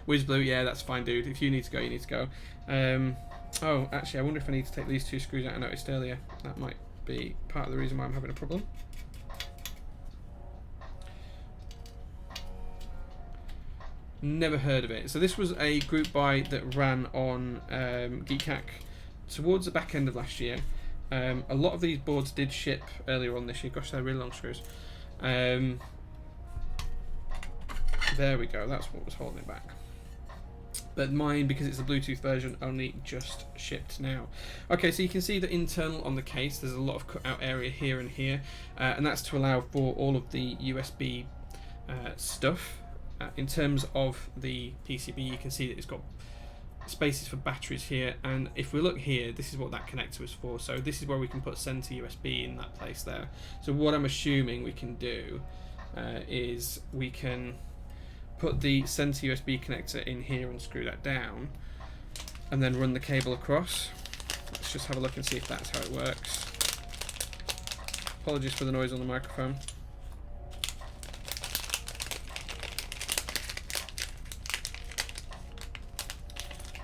Speaker 1: Whiz Blue, yeah, that's fine, dude. If you need to go, you need to go. Oh, actually, I wonder if I need to take these two screws out I noticed earlier. That might be part of the reason why I'm having a problem. Never heard of it. So this was a group buy that ran on Keycap towards the back end of last year. A lot of these boards did ship earlier on this year. Gosh, they're really long screws. There we go. That's what was holding it back. But mine, because it's a Bluetooth version, only just shipped now. Okay, so you can see that internal on the case, there's a lot of cut out area here and here, and that's to allow for all of the USB stuff. In terms of the PCB, you can see that it's got spaces for batteries here, and if we look here, this is what that connector is for. So this is where we can put send to USB in that place there. So what I'm assuming we can do is we can put the send to USB connector in here and screw that down, and then run the cable across. Let's just have a look and see if that's how it works. Apologies for the noise on the microphone.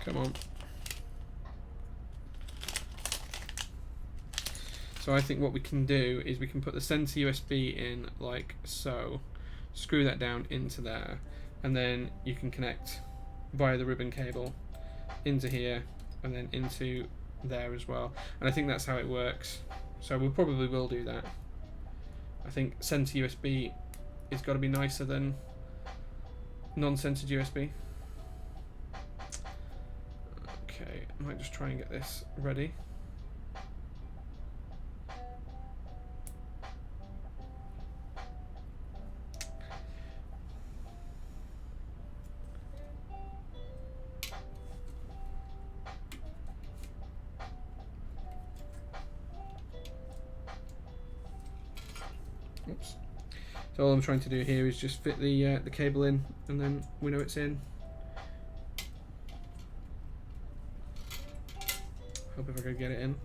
Speaker 1: Come on. So I think what we can do is we can put the send to USB in like so, screw that down into there, and then you can connect via the ribbon cable into here and then into there as well. And I think that's how it works. So we probably will do that. I think send to USB is got to be nicer than non-centered USB. Okay, I might just try and get this ready. Oops. So all I'm trying to do here is just fit the cable in, and then we know it's in. Hope if I can get it in.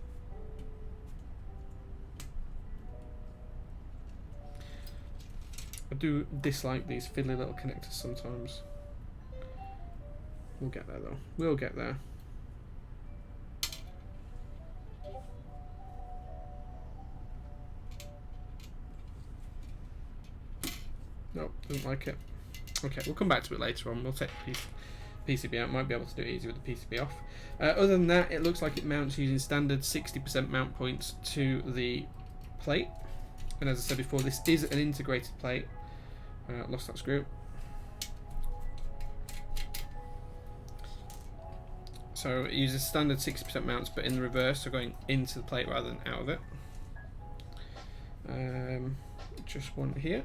Speaker 1: I do dislike these fiddly little connectors sometimes. We'll get there though. We'll get there. Nope, doesn't like it. Okay, we'll come back to it later on. We'll take the PCB out. Might be able to do it easy with the PCB off. Other than that, it looks like it mounts using standard 60% mount points to the plate. And as I said before, this is an integrated plate. Lost that screw. So it uses standard 60% mounts, but in the reverse, so going into the plate rather than out of it. Just one here.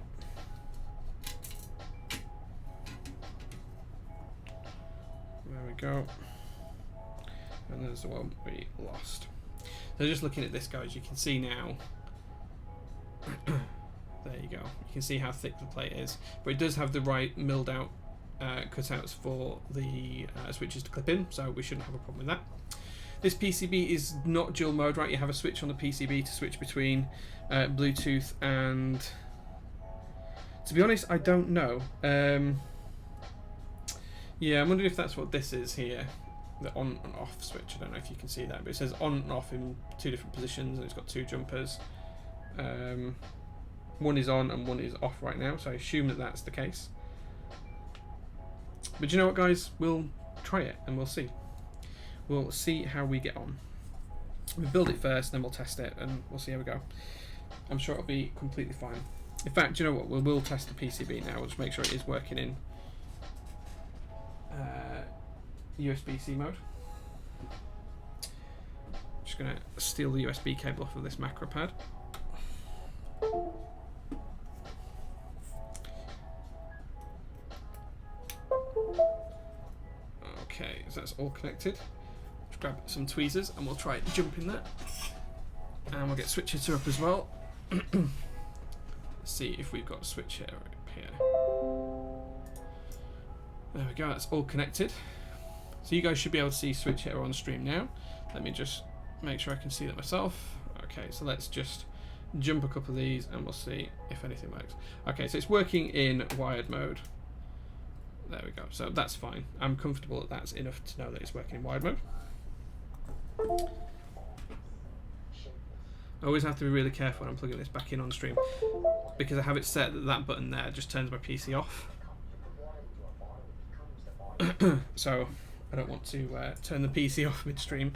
Speaker 1: There we go. And there's the one we lost. So just looking at this, guys, you can see now. There you go. You can see how thick the plate is, but it does have the right milled out cutouts for the switches to clip in, so we shouldn't have a problem with that. This PCB is not dual mode, right? You have a switch on the PCB to switch between Bluetooth and, to be honest, I don't know. Yeah, I'm wondering if that's what this is here, the on and off switch. I don't know if you can see that, but it says on and off in 2 different positions, and it's got 2 jumpers. One is on and one is off right now, so I assume that that's the case. But you know what, guys? We'll try it and we'll see. We'll see how we get on. We'll build it first, then we'll test it, and we'll see how we go. I'm sure it'll be completely fine. In fact, you know what? We'll test the PCB now. We'll just make sure it is working in USB-C mode. Just going to steal the USB cable off of this macro pad. Okay, so that's all connected. Let's grab some tweezers and we'll try jumping that. And we'll get switch hitter up as well. Let's see if we've got a switch hitter up here. There we go, that's all connected. So you guys should be able to see switch hitter on stream now. Let me just make sure I can see that myself. Okay, so let's just jump a couple of these and we'll see if anything works. Okay, so it's working in wired mode. There we go, so that's fine. I'm comfortable that that's enough to know that it's working in wired mode. I always have to be really careful when I'm plugging this back in on stream, because I have it set that that button there just turns my PC off. So I don't want to turn the PC off midstream.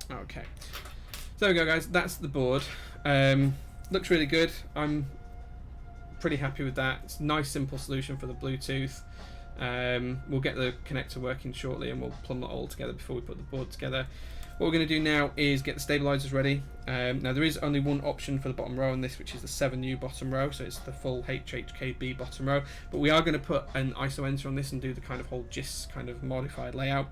Speaker 1: Okay, so there we go, guys. That's the board. Looks really good. I'm pretty happy with that. It's a nice simple solution for the Bluetooth. We'll get the connector working shortly and we'll plumb it all together before we put the board together. What we're going to do now is get the stabilizers ready. Now there is only one option for the bottom row on this, which is the 7U bottom row, so it's the full HHKB bottom row, but we are going to put an ISO enter on this and do the kind of whole GIS kind of modified layout.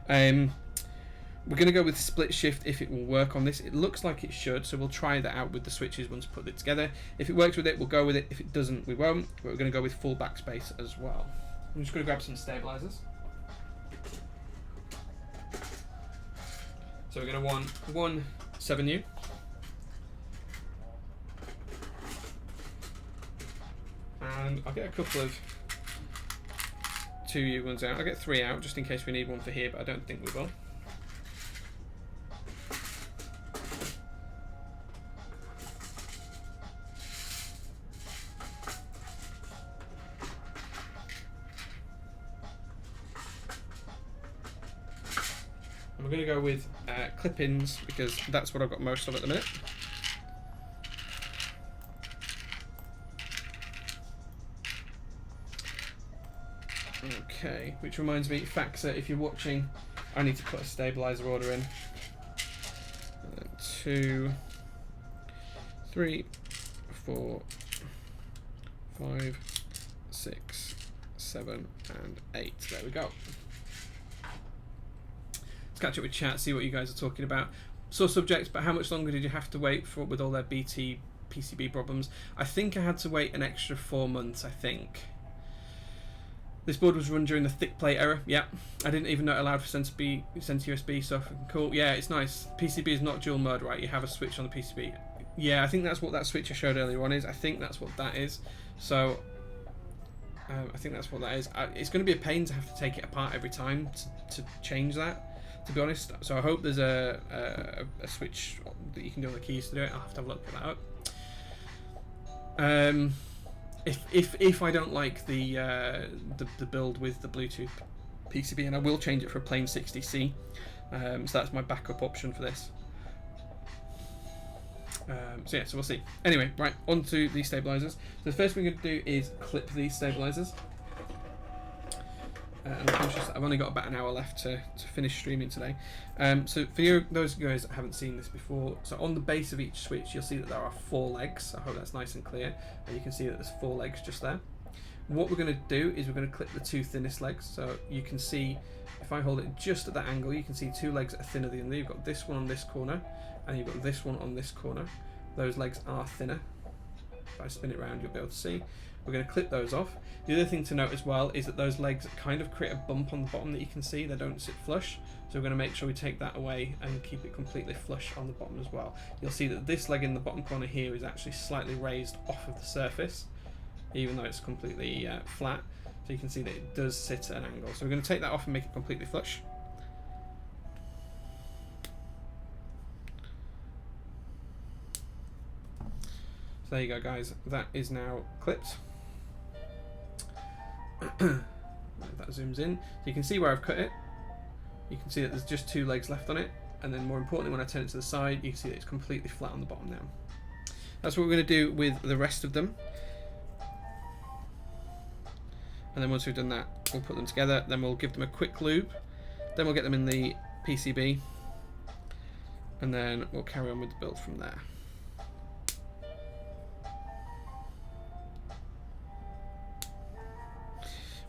Speaker 1: We're going to go with split shift if it will work on this. It looks like it should, so we'll try that out with the switches once we put it together. If it works with it, we'll go with it. If it doesn't, we won't. But we're going to go with full backspace as well. I'm just going to grab some stabilizers. So we're going to want one 7U. And I'll get a couple of 2U ones out. I'll get 3 out just in case we need one for here, but I don't think we will. We're going to go with clip-ins because that's what I've got most of at the minute. Okay, which reminds me, Faxa, if you're watching, I need to put a stabilizer order in. 2, 3, 4, 5, 6, 7, and 8. There we go. Let's catch up with chat, see what you guys are talking about. Sore subjects, but how much longer did you have to wait for with all their BT PCB problems? I think I had to wait an extra 4 months, I think. This board was run during the thick plate era. Yeah, I didn't even know it allowed for sensor USB stuff. Cool. Yeah, it's nice. PCB is not dual mode, right? You have a switch on the PCB. Yeah, I think that's what that switch I showed earlier on is. I think that's what that is. So I think that's what that is. It's going to be a pain to have to take it apart every time to change that, to be honest. So I hope there's a switch that you can do on the keys to do it. I'll have to have a look at that up. If I don't like the build with the Bluetooth PCB, and I will change it for a plain 60C. So that's my backup option for this. So yeah, so we'll see. Anyway, right, on to the stabilizers. So the first thing we're going to do is clip these stabilizers. And I'm conscious that I've only got about an hour left to finish streaming today. So for those guys that haven't seen this before, so on the base of each switch, you'll see that there are 4 legs. I hope that's nice and clear. And you can see that there's 4 legs just there. What we're going to do is we're going to clip the 2 thinnest legs. So you can see, if I hold it just at that angle, you can see 2 legs that are thinner than the other. You've got this one on this corner, and you've got this one on this corner. Those legs are thinner. If I spin it around, you'll be able to see. We're going to clip those off. The other thing to note as well is that those legs kind of create a bump on the bottom that you can see. They don't sit flush. So we're going to make sure we take that away and keep it completely flush on the bottom as well. You'll see that this leg in the bottom corner here is actually slightly raised off of the surface, even though it's completely flat. So you can see that it does sit at an angle. So we're going to take that off and make it completely flush. So there you go, guys. That is now clipped. That zooms in. So you can see where I've cut it. You can see that there's just 2 legs left on it. And then more importantly, when I turn it to the side, you can see that it's completely flat on the bottom now. That's what we're going to do with the rest of them. And then once we've done that, we'll put them together. Then we'll give them a quick lube. Then we'll get them in the PCB. And then we'll carry on with the build from there.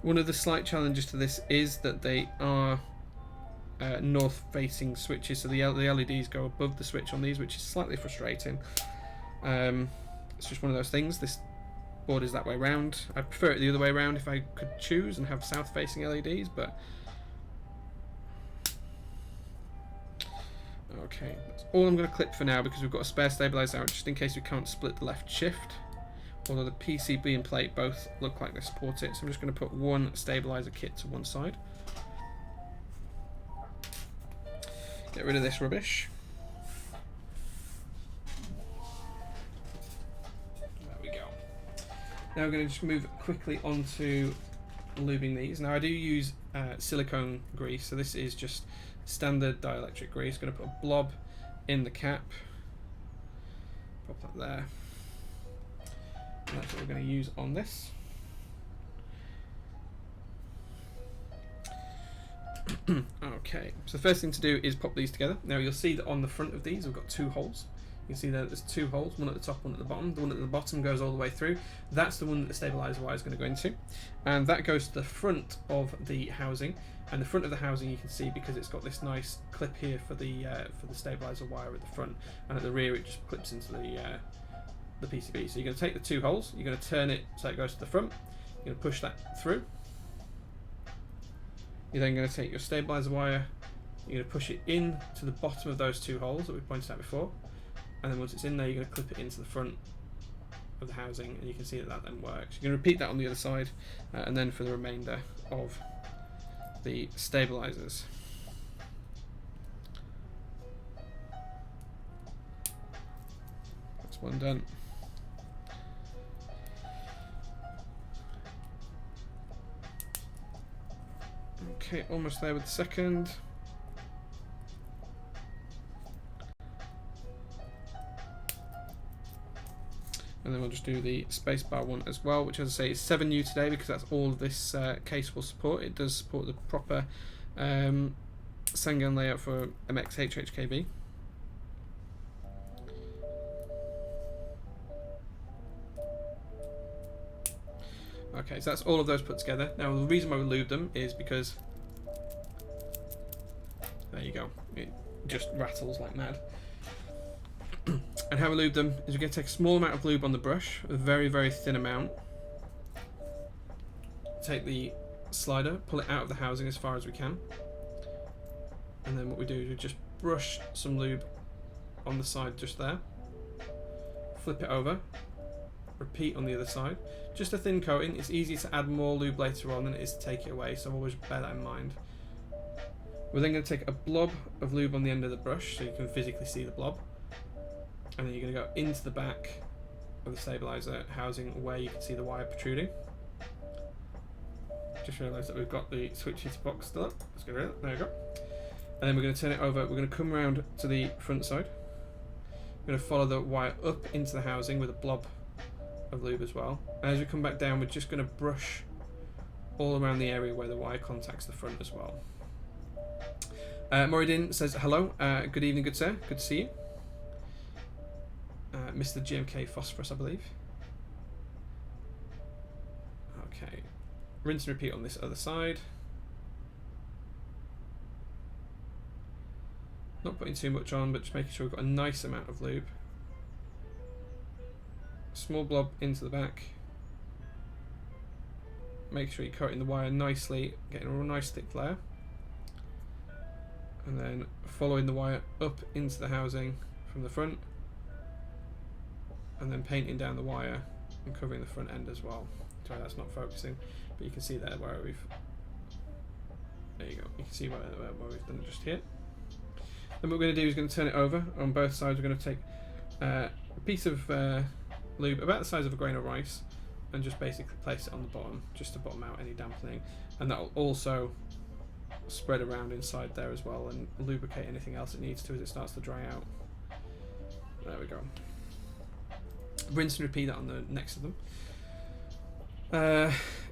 Speaker 1: One of the slight challenges to this is that they are north-facing switches, so the LEDs go above the switch on these, which is slightly frustrating. It's just one of those things. This board is that way round. I prefer it the other way around if I could choose and have south-facing LEDs, but okay, that's all I'm going to clip for now because we've got a spare stabilizer out just in case we can't split the left shift. Although the PCB and plate both look like they support it, so I'm just going to put one stabilizer kit to one side. Get rid of this rubbish. There we go. Now we're going to just move quickly onto lubing these. Now I do use silicone grease, so this is just standard dielectric grease. Going to put a blob in the cap. Pop that there. And that's what we're going to use on this. Okay, so the first thing to do is pop these together. Now you'll see that on the front of these we've got 2 holes. You can see that there's 2 holes, one at the top, one at the bottom. The one at the bottom goes all the way through. That's the one that the stabilizer wire is going to go into. And that goes to the front of the housing. And the front of the housing you can see because it's got this nice clip here for the stabilizer wire at the front. And at the rear it just clips into the PCB. So you're going to take the 2 holes, you're going to turn it so it goes to the front, you're going to push that through. You're then going to take your stabilizer wire, you're going to push it in to the bottom of those 2 holes that we pointed out before, and then once it's in there you're going to clip it into the front of the housing, and you can see that that then works. You're going to repeat that on the other side, and then for the remainder of the stabilizers. That's one done. Okay, almost there with the second. And then we'll just do the spacebar one as well, which, as I say, is 7U today because that's all this case will support. It does support the proper Sangan layout for MXHHKB. Okay, so that's all of those put together. Now the reason why we lube them is because, there you go, it just rattles like mad. And how we lube them is we're going to take a small amount of lube on the brush, a very, very thin amount. Take the slider, pull it out of the housing as far as we can. And then what we do is we just brush some lube on the side just there. flip it over, repeat on the other side. Just a thin coating. It's easier to add more lube later on than it is to take it away, so always bear that in mind. We're then going to take a blob of lube on the end of the brush so you can physically see the blob, and then you're going to go into the back of the stabilizer housing where you can see the wire protruding. Just realised that we've got the switchy box still up. Let's get rid of it. There we go. And then we're going to turn it over. We're going to come around to the front side. We're going to follow the wire up into the housing with a blob of lube as well. And as we come back down, we're just going to brush all around the area where the wire contacts the front as well. Moridin says hello. Good evening, good sir. Good to see you. Mr. GMK Phosphorus, I believe. Okay. Rinse and repeat on this other side. Not putting too much on, but just making sure we've got a nice amount of lube. Small blob into the back. Make sure you're coating the wire nicely, getting a real nice thick layer. And then following the wire up into the housing from the front. And then painting down the wire and covering the front end as well. Sorry, that's not focusing, but you can see there where we've... There you go. You can see where we've done it just here. Then what we're going to do is going to turn it over on both sides. We're going to take a piece of lube about the size of a grain of rice and just basically place it on the bottom, just to bottom out any dampening. And that will also spread around inside there as well and lubricate anything else it needs to as it starts to dry out. There we go. Rinse and repeat that on the next of them.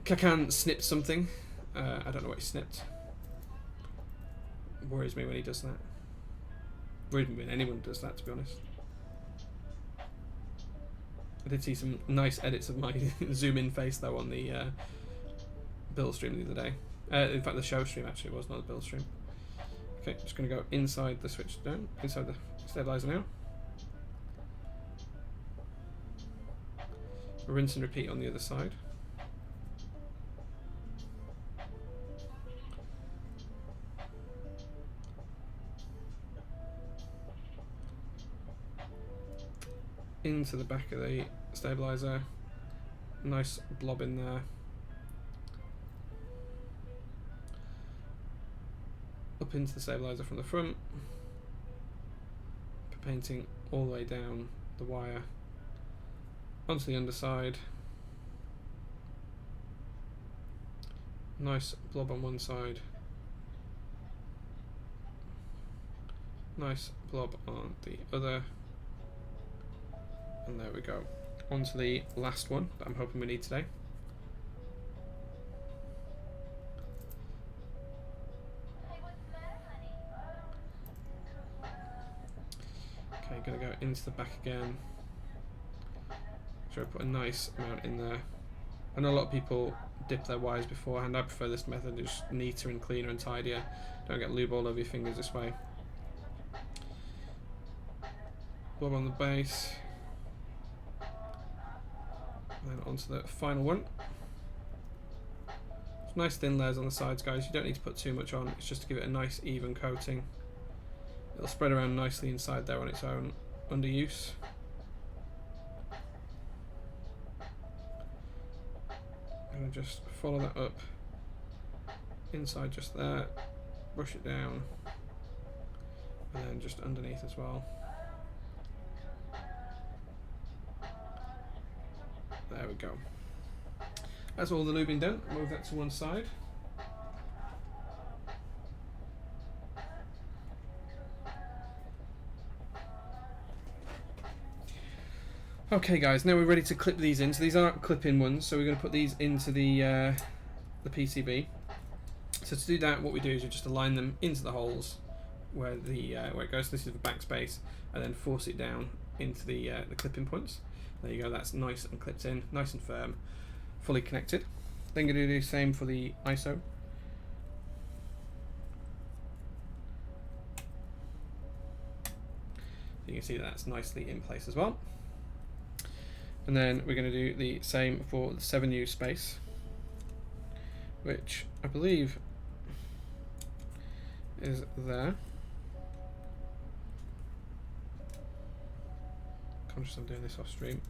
Speaker 1: Kakan snipped something. I don't know what he snipped. Worries me when he does that. Worries me when anyone does that, to be honest. I did see some nice edits of my zoom in face though on the build stream the other day. In fact, the show stream actually was, not the build stream. Okay, just going to go inside the switch down, inside the stabilizer now. Rinse and repeat on the other side. Into the back of the stabilizer. Nice blob in there. Up into the stabilizer from the front. Painting all the way down the wire onto the underside. Nice blob on one side. Nice blob on the other. And there we go. On to the last one that I'm hoping we need today. Okay, gonna go into the back again. Try to put a nice amount in there. I know a lot of people dip their wires beforehand. I prefer this method, it's just neater and cleaner and tidier. Don't get lube all over your fingers this way. Blob on the base. And then onto the final one. It's nice thin layers on the sides, guys. You don't need to put too much on. It's just to give it a nice even coating. It'll spread around nicely inside there on its own under use. And just follow that up inside just there, brush it down, and then just underneath as well. There we go. That's all the lubing done. Move that to one side. Okay guys, now we're ready to clip these in. So these aren't clip-in ones, so we're going to put these into the PCB. So to do that, what we do is we just align them into the holes where it goes. This is the backspace, and then force it down into the clip-in points. There you go. That's nice and clipped in, nice and firm, fully connected. Then going to do the same for the ISO. You can see that's nicely in place as well. And then we're going to do the same for the 7U space, which I believe is there. Conscious I'm doing this off stream.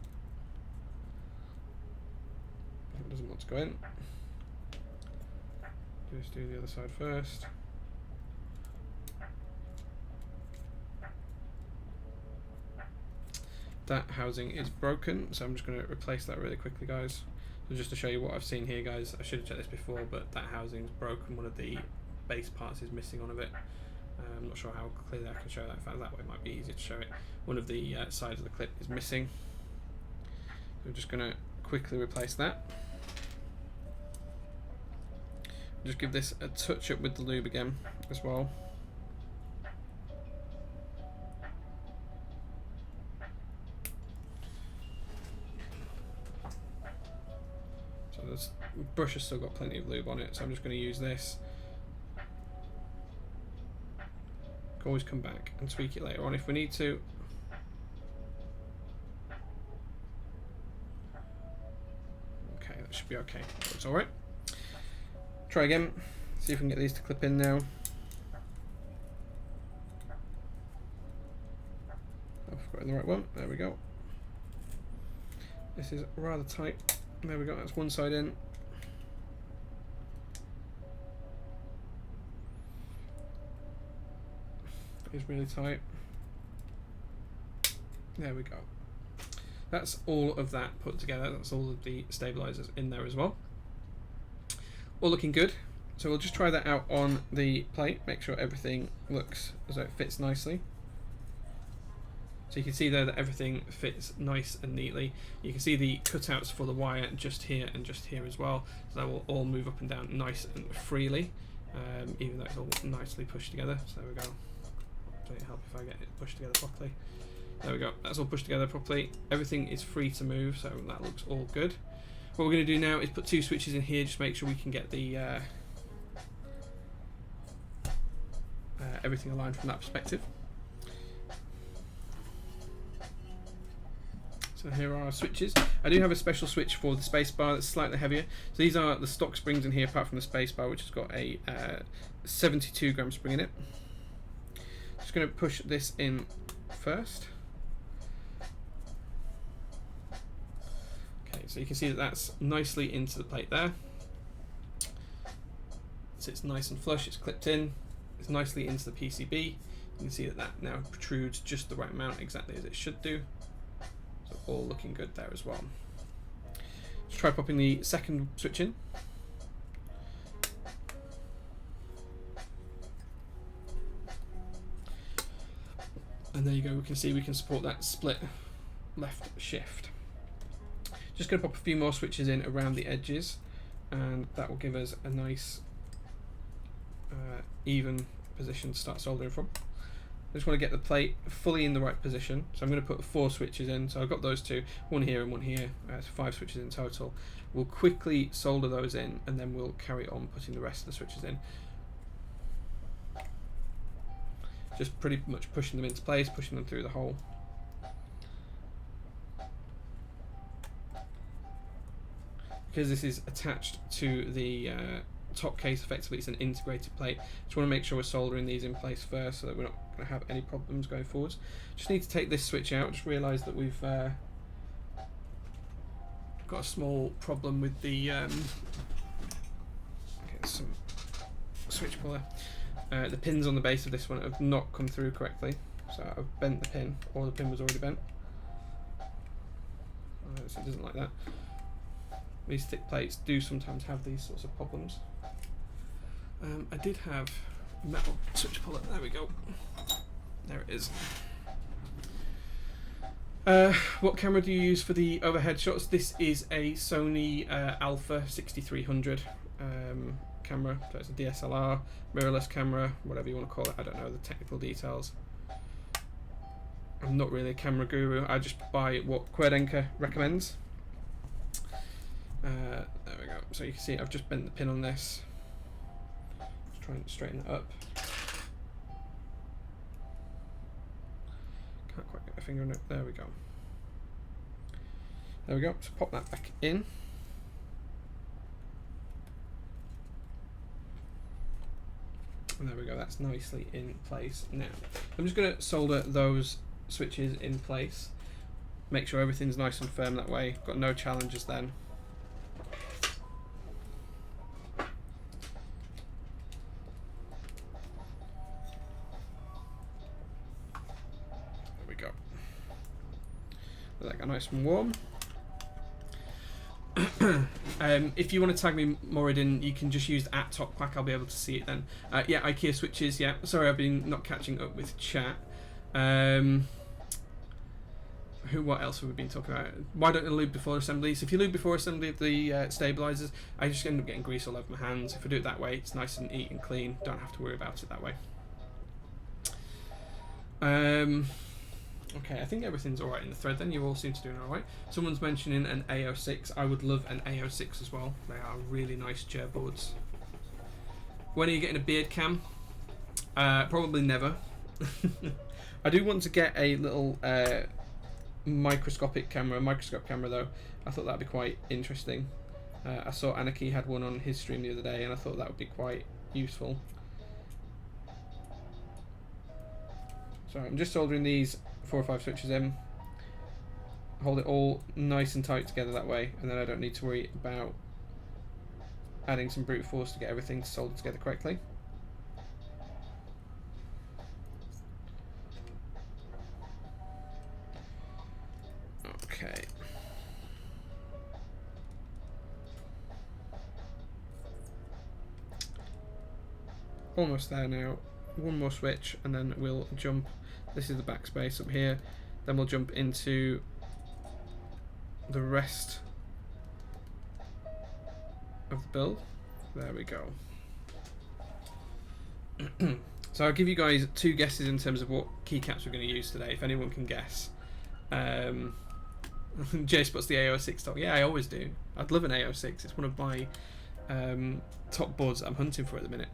Speaker 1: It doesn't want to go in. Just do the other side first. That housing is broken, so I'm just going to replace that really quickly, guys. So just to show you what I've seen here, guys, I should have checked this before, but that housing's broken. One of the base parts is missing on of it. I'm not sure how clearly I can show that. In fact, that way it might be easier to show it. One of the sides of the clip is missing. So I'm just going to quickly replace that. Just give this a touch up with the lube again as well. So this brush has still got plenty of lube on it, so I'm just going to use this. Can always come back and tweak it later on if we need to. Okay, that should be okay. That's alright. Try again, see if we can get these to clip in now. I've got in the right one, there we go. This is rather tight. There we go, that's one side in. It's really tight. There we go. That's all of that put together. That's all of the stabilizers in there as well. All looking good. So we'll just try that out on the plate, make sure everything looks as though it fits nicely. So you can see there that everything fits nice and neatly. You can see the cutouts for the wire just here and just here as well. So that will all move up and down nice and freely, even though it's all nicely pushed together. So there we go. Does it help if I get it pushed together properly? There we go. That's all pushed together properly. Everything is free to move, so that looks all good. What we're going to do now is put two switches in here, just make sure we can get the everything aligned from that perspective. So here are our switches. I do have a special switch for the spacebar that's slightly heavier. So these are the stock springs in here, apart from the spacebar, which has got a 72 gram spring in it. Just going to push this in first. So you can see that that's nicely into the plate there. So it's nice and flush, it's clipped in, it's nicely into the PCB. You can see that that now protrudes just the right amount, exactly as it should do. So all looking good there as well. Let's try popping the second switch in. And there you go, we can see we can support that split left shift. Just going to pop a few more switches in around the edges, and that will give us a nice even position to start soldering from. I just want to get the plate fully in the right position, so I'm going to put 4 switches in. So I've got those two, one here and one here, so 5 switches in total. We'll quickly solder those in, and then we'll carry on putting the rest of the switches in. Just pretty much pushing them into place, pushing them through the hole. Because this is attached to the top case, effectively it's an integrated plate. Just want to make sure we're soldering these in place first so that we're not going to have any problems going forwards. Just need to take this switch out. Just realised that we've got a small problem with the get some switch puller. The pins on the base of this one have not come through correctly, so I've bent the pin, or the pin was already bent. So it doesn't like that. These thick plates do sometimes have these sorts of problems. I did have metal switch puller. There we go. There it is. What camera do you use for the overhead shots? This is a Sony Alpha 6300 camera. So it's a DSLR, mirrorless camera, whatever you want to call it. I don't know the technical details. I'm not really a camera guru. I just buy what Querdenker recommends. There we go. So you can see I've just bent the pin on this. Just trying to straighten it up. Can't quite get my finger on it. There we go. There we go. So pop that back in. And there we go. That's nicely in place now. I'm just going to solder those switches in place. Make sure everything's nice and firm that way. Got no challenges then. There we go. Let that go nice and warm. If you want to tag me Moradin, you can just use @TopQuack. I'll be able to see it then. Yeah, IKEA switches. Yeah, sorry, I've been not catching up with chat. What else have we been talking about? Why don't you lube before assembly? So if you lube before assembly of the stabilizers, I just end up getting grease all over my hands. If I do it that way, it's nice and neat and clean. Don't have to worry about it that way. Okay, I think everything's alright in the thread then. You all seem to be doing alright. Someone's mentioning an AO6. I would love an AO6 as well. They are really nice chair boards. When are you getting a beard cam? Probably never. I do want to get a little microscope camera though. I thought that'd be quite interesting. I saw Anarchy had one on his stream the other day and I thought that would be quite useful. So I'm just soldering these 4 or 5 switches in. Hold it all nice and tight together that way, and then I don't need to worry about adding some brute force to get everything to solder together correctly. Okay. Almost there now. One more switch and then we'll jump. This is the backspace up here. Then we'll jump into the rest of the build. There we go. So I'll give you guys 2 guesses in terms of what keycaps we're going to use today, if anyone can guess. Jay spots the AO6 top. Yeah, I always do. I'd love an AO6. It's one of my top boards that I'm hunting for at the minute.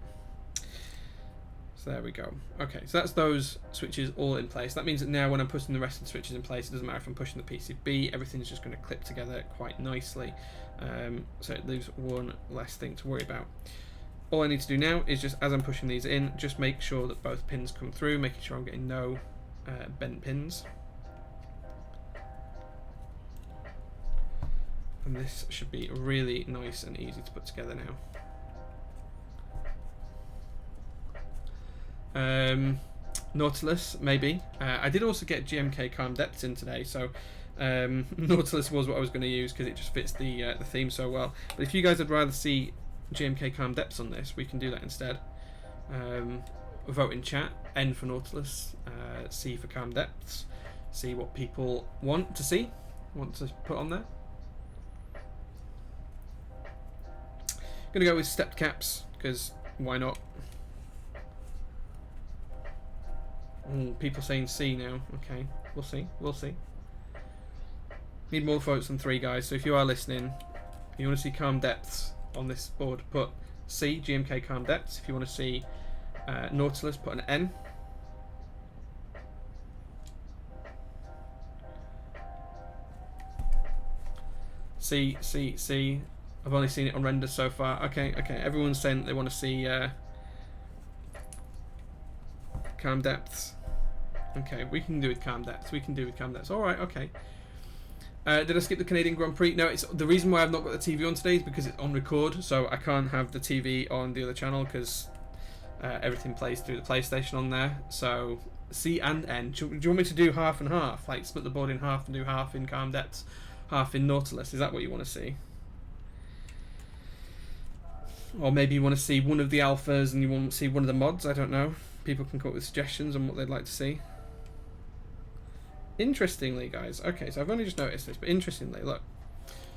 Speaker 1: So there we go. Okay, so that's those switches all in place. That means that now when I'm putting the rest of the switches in place, it doesn't matter if I'm pushing the PCB, everything's just going to clip together quite nicely. So it leaves one less thing to worry about. All I need to do now is just, as I'm pushing these in, just make sure that both pins come through, making sure I'm getting no bent pins. And this should be really nice and easy to put together now. Nautilus, maybe. I did also get GMK Calm Depths in today, so Nautilus was what I was going to use because it just fits the theme so well. But if you guys would rather see GMK Calm Depths on this, we can do that instead. Vote in chat. N for Nautilus, C for Calm Depths. See what people want to see, want to put on there. Gonna go with stepped caps because why not? People saying C now. Okay, we'll see. We'll see. Need more votes than 3 guys. So if you are listening, if you want to see Calm Depths on this board, put C, GMK Calm Depths. If you want to see Nautilus, put an N. C, C, C. I've only seen it on render so far. Okay, okay. Everyone's saying that they want to see Calm Depths. Okay, we can do with Calm Depths. We can do with Calm Depths. All right, okay. Did I skip the Canadian Grand Prix? No, it's the reason why I've not got the TV on today is because it's on record, so I can't have the TV on the other channel because everything plays through the PlayStation on there. So C and N. Do you want me to do half and half? Like split the board in half and do half in Calm Depths, half in Nautilus? Is that what you want to see? Or maybe you want to see one of the alphas and you want to see one of the mods? I don't know. People can come up with suggestions on what they'd like to see. Interestingly, guys, okay, so I've only just noticed this, but interestingly, look.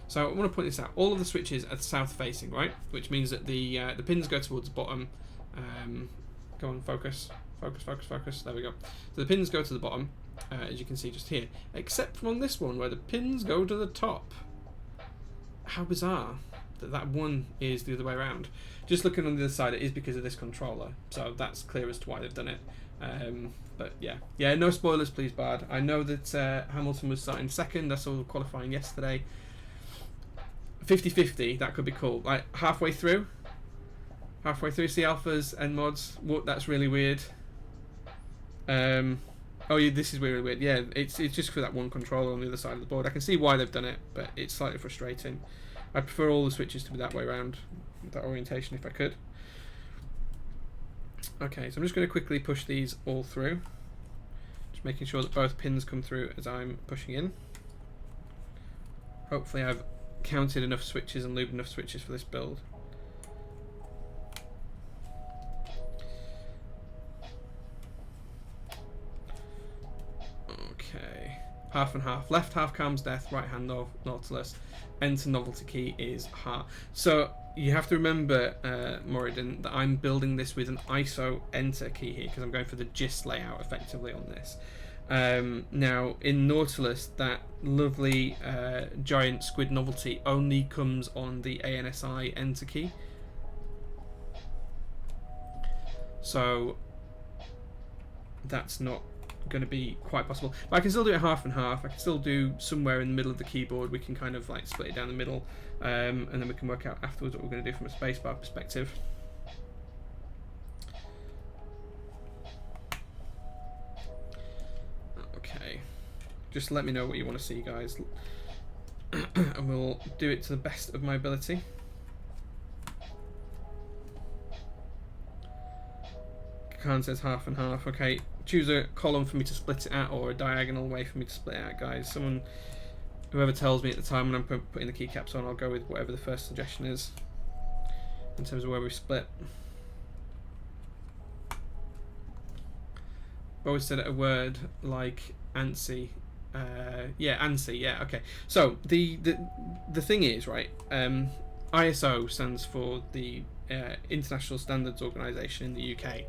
Speaker 1: So I want to point this out. All of the switches are south facing, right? Which means that the pins go towards the bottom. Go on, focus, focus, focus, focus. There we go. So the pins go to the bottom, as you can see just here, except from on this one where the pins go to the top. How bizarre that one is the other way around. Just looking on the other side, it is because of this controller, so that's clear as to why they've done it. But yeah, no spoilers please, Bard. I know that Hamilton was starting second. I saw qualifying yesterday. 50-50, that could be cool. Like halfway through see alphas and mods. What? That's really weird. Oh, yeah, this is really weird. Yeah, it's just for that one controller on the other side of the board. I can see why they've done it, but it's slightly frustrating. I prefer all the switches to be that way around, that orientation if I could. Okay, so I'm just going to quickly push these all through. Just making sure that both pins come through as I'm pushing in. Hopefully I've counted enough switches and lubed enough switches for this build. Okay, half and half. Left half calms death, right hand Nautilus. Enter novelty key is heart. So you have to remember, Moradin, that I'm building this with an ISO enter key here because I'm going for the gist layout effectively on this. Now in Nautilus, that lovely giant squid novelty only comes on the ANSI enter key. So that's not going to be quite possible, but I can still do it half and half. I can still do somewhere in the middle of the keyboard. We can kind of like split it down the middle, and then we can work out afterwards what we're going to do from a spacebar perspective. Okay, just let me know what you want to see, guys, and we'll do it to the best of my ability. Khan says half and half. Okay, choose a column for me to split it out, or a diagonal way for me to split it out, guys. Whoever tells me at the time when I'm putting the keycaps on, I'll go with whatever the first suggestion is in terms of where we split. I've always said a word like ANSI. Yeah, ANSI. Yeah, okay. So the thing is, right? ISO stands for the International Standards Organization in the UK,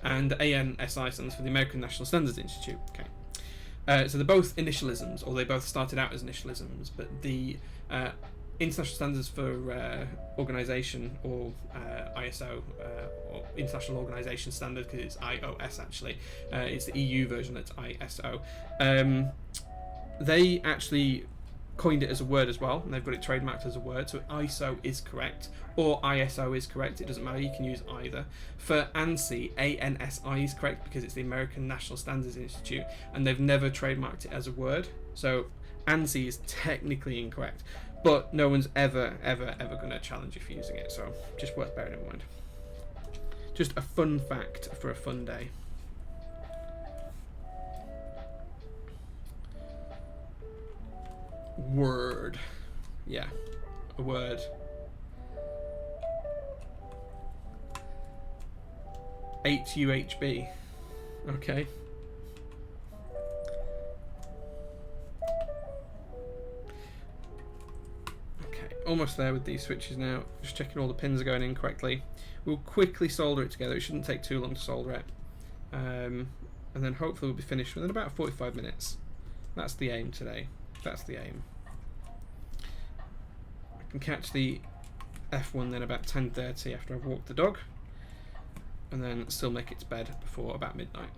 Speaker 1: and ANSI stands for the American National Standards Institute. Okay, so they're both initialisms, or they both started out as initialisms, but the International Standards for Organization, or ISO, or International Organization Standard, because it's IOS actually, it's the EU version that's ISO. They actually coined it as a word as well, and they've got it trademarked as a word, so ISO is correct, or ISO is correct, it doesn't matter, you can use either. For ANSI, ANSI is correct because it's the American National Standards Institute, and they've never trademarked it as a word, so ANSI is technically incorrect, but no one's ever going to challenge you for using it, so just worth bearing in mind. Just a fun fact for a fun day. Word. Yeah, a word. HUHB. Okay. Okay, almost there with these switches now. Just checking all the pins are going in correctly. We'll quickly solder it together. It shouldn't take too long to solder it. And then hopefully we'll be finished within about 45 minutes. That's the aim today. That's the aim. I can catch the F1 then about 10:30 after I've walked the dog, and then still make it to bed before about midnight.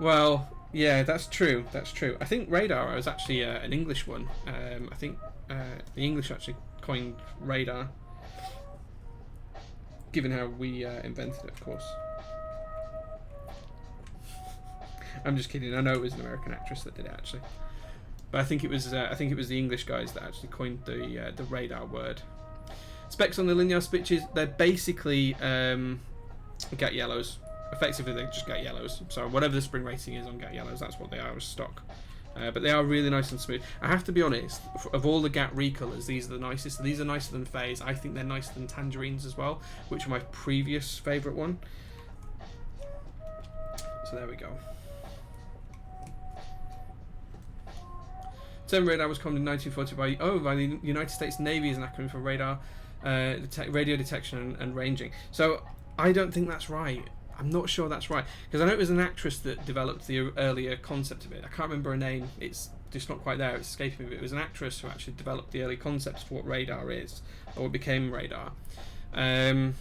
Speaker 1: Well, yeah, that's true. That's true. I think radar was actually an English one. I think the English actually coined radar, given how we invented it, of course. I'm just kidding. I know it was an American actress that did it actually, but I think it was the English guys that actually coined the radar word. Specs on the linear switches, they're basically GAT yellows. Effectively, they're just GAT yellows. So whatever the spring rating is on GAT yellows, that's what they are as stock. But they are really nice and smooth. I have to be honest, of all the GAT recolors, these are the nicest. These are nicer than Phase. I think they're nicer than Tangerines as well, which are my previous favourite one. So there we go. The term radar was coined in 1940 by the United States Navy as an acronym for radar, radio detection and ranging. So I don't think that's right. I'm not sure that's right, because I know it was an actress that developed the earlier concept of it. I can't remember her name. It's just not quite there. It's escaping me. But it was an actress who actually developed the early concepts for what radar is, or what became radar. And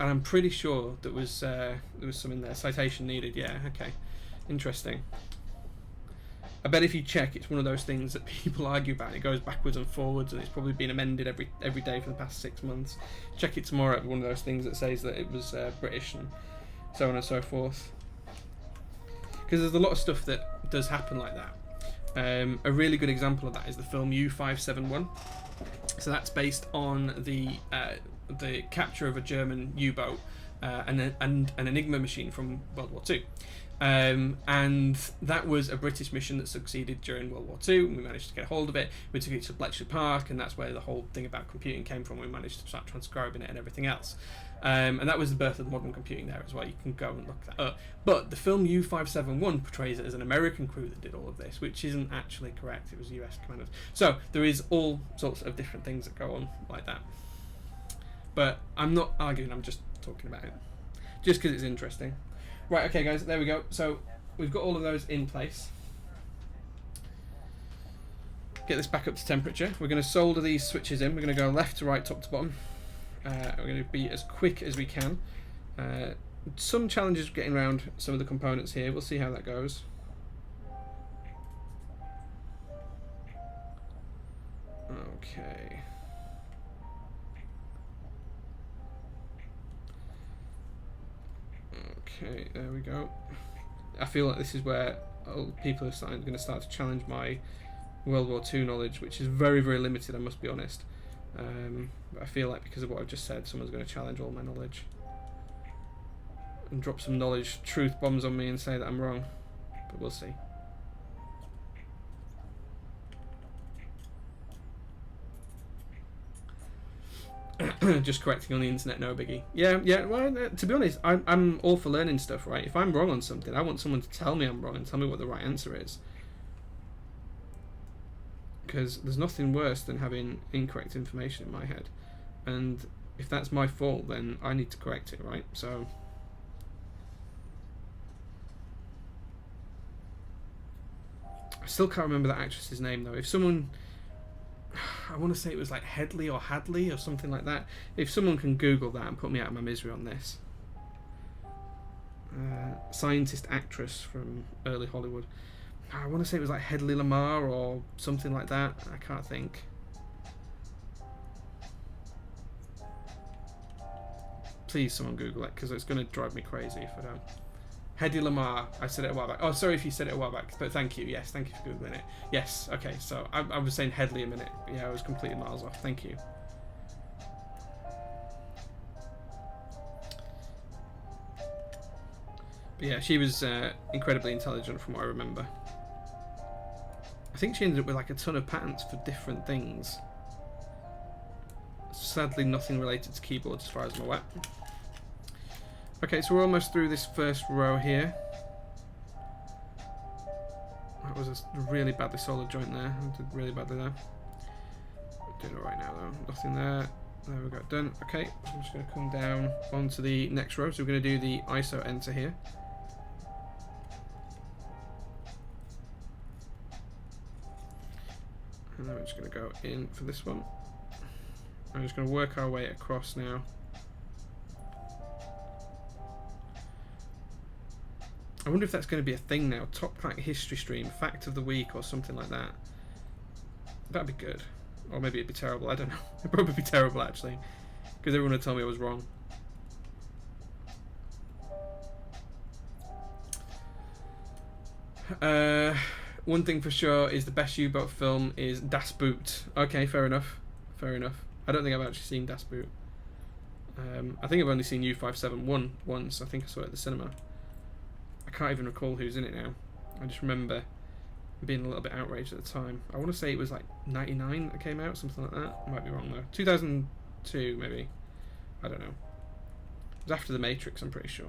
Speaker 1: I'm pretty sure there was some in there. Citation needed. Yeah. Okay. Interesting. I bet if you check, it's one of those things that people argue about. It goes backwards and forwards, and it's probably been amended every day for the past 6 months. Check it tomorrow. One of those things that says that it was British, and so on and so forth. Because there's a lot of stuff that does happen like that. A really good example of that is the film U-571. So that's based on the capture of a German U-boat and an Enigma machine from World War II. And that was a British mission that succeeded during World War II, and we managed to get a hold of it. We took it to Bletchley Park, and that's where the whole thing about computing came from. We managed to start transcribing it and everything else. And that was the birth of modern computing there as well. You can go and look that up. But the film U-571 portrays it as an American crew that did all of this, which isn't actually correct. It was US commanders. So there is all sorts of different things that go on like that. But I'm not arguing, I'm just talking about it. Just because it's interesting. Right, okay guys, there we go. So we've got all of those in place. Get this back up to temperature. We're going to solder these switches in. We're going to go left to right, top to bottom. We're going to be as quick as we can. Some challenges getting around some of the components here. We'll see how that goes. Okay. Okay, there we go. I feel like this is where people are going to start to challenge my World War II knowledge, which is very, very limited, I must be honest. But I feel like because of what I've just said, someone's going to challenge all my knowledge and drop some knowledge truth bombs on me and say that I'm wrong. But we'll see. Just correcting on the internet, no biggie. Yeah. Well, to be honest, I'm all for learning stuff, right? If I'm wrong on something, I want someone to tell me I'm wrong and tell me what the right answer is. Because there's nothing worse than having incorrect information in my head, and if that's my fault, then I need to correct it, right? So I still can't remember that actress's name though. If someone, I want to say it was like Headley or Hadley or something like that. If someone can Google that and put me out of my misery on this. Scientist actress from early Hollywood. I want to say it was like Headley Lamar or something like that. I can't think. Please someone Google it, because it's going to drive me crazy if I don't. Headley Lamar, I said it a while back. Oh, sorry if you said it a while back, but thank you. Yes, thank you for Googling it. Yes, okay, so I was saying Headley a minute. Yeah, I was completely miles off. Thank you. But yeah, she was incredibly intelligent from what I remember. I think she ended up with like a ton of patents for different things. Sadly, nothing related to keyboards as far as I'm aware. Okay, so we're almost through this first row here. That was a really badly soldered joint there. I did really badly there. Doing alright now though. Nothing there. There we go, done. Okay, I'm just going to come down onto the next row. So we're going to do the ISO enter here. And then we're just going to go in for this one. I'm just going to work our way across now. I wonder if that's going to be a thing now. Top Clack history stream, fact of the week or something like that. That'd be good. Or maybe it'd be terrible, I don't know. It'd probably be terrible actually, because everyone would tell me I was wrong. One thing for sure is the best U-boat film is Das Boot. Okay, fair enough. Fair enough. I don't think I've actually seen Das Boot. I think I've only seen U-571 once. I think I saw it at the cinema. I can't even recall who's in it now. I just remember being a little bit outraged at the time. I want to say it was like 99 that came out, something like that. I might be wrong though. 2002 maybe. I don't know. It was after The Matrix, I'm pretty sure.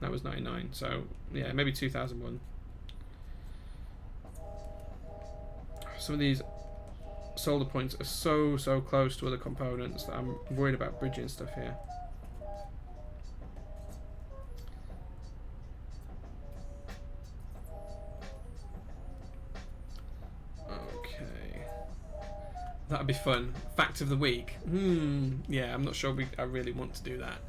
Speaker 1: That was 99. So yeah, maybe 2001. Some of these solder points are so close to other components that I'm worried about bridging stuff here. Okay, that'd be fun. Fact of the week. Yeah, I'm not sure I really want to do that.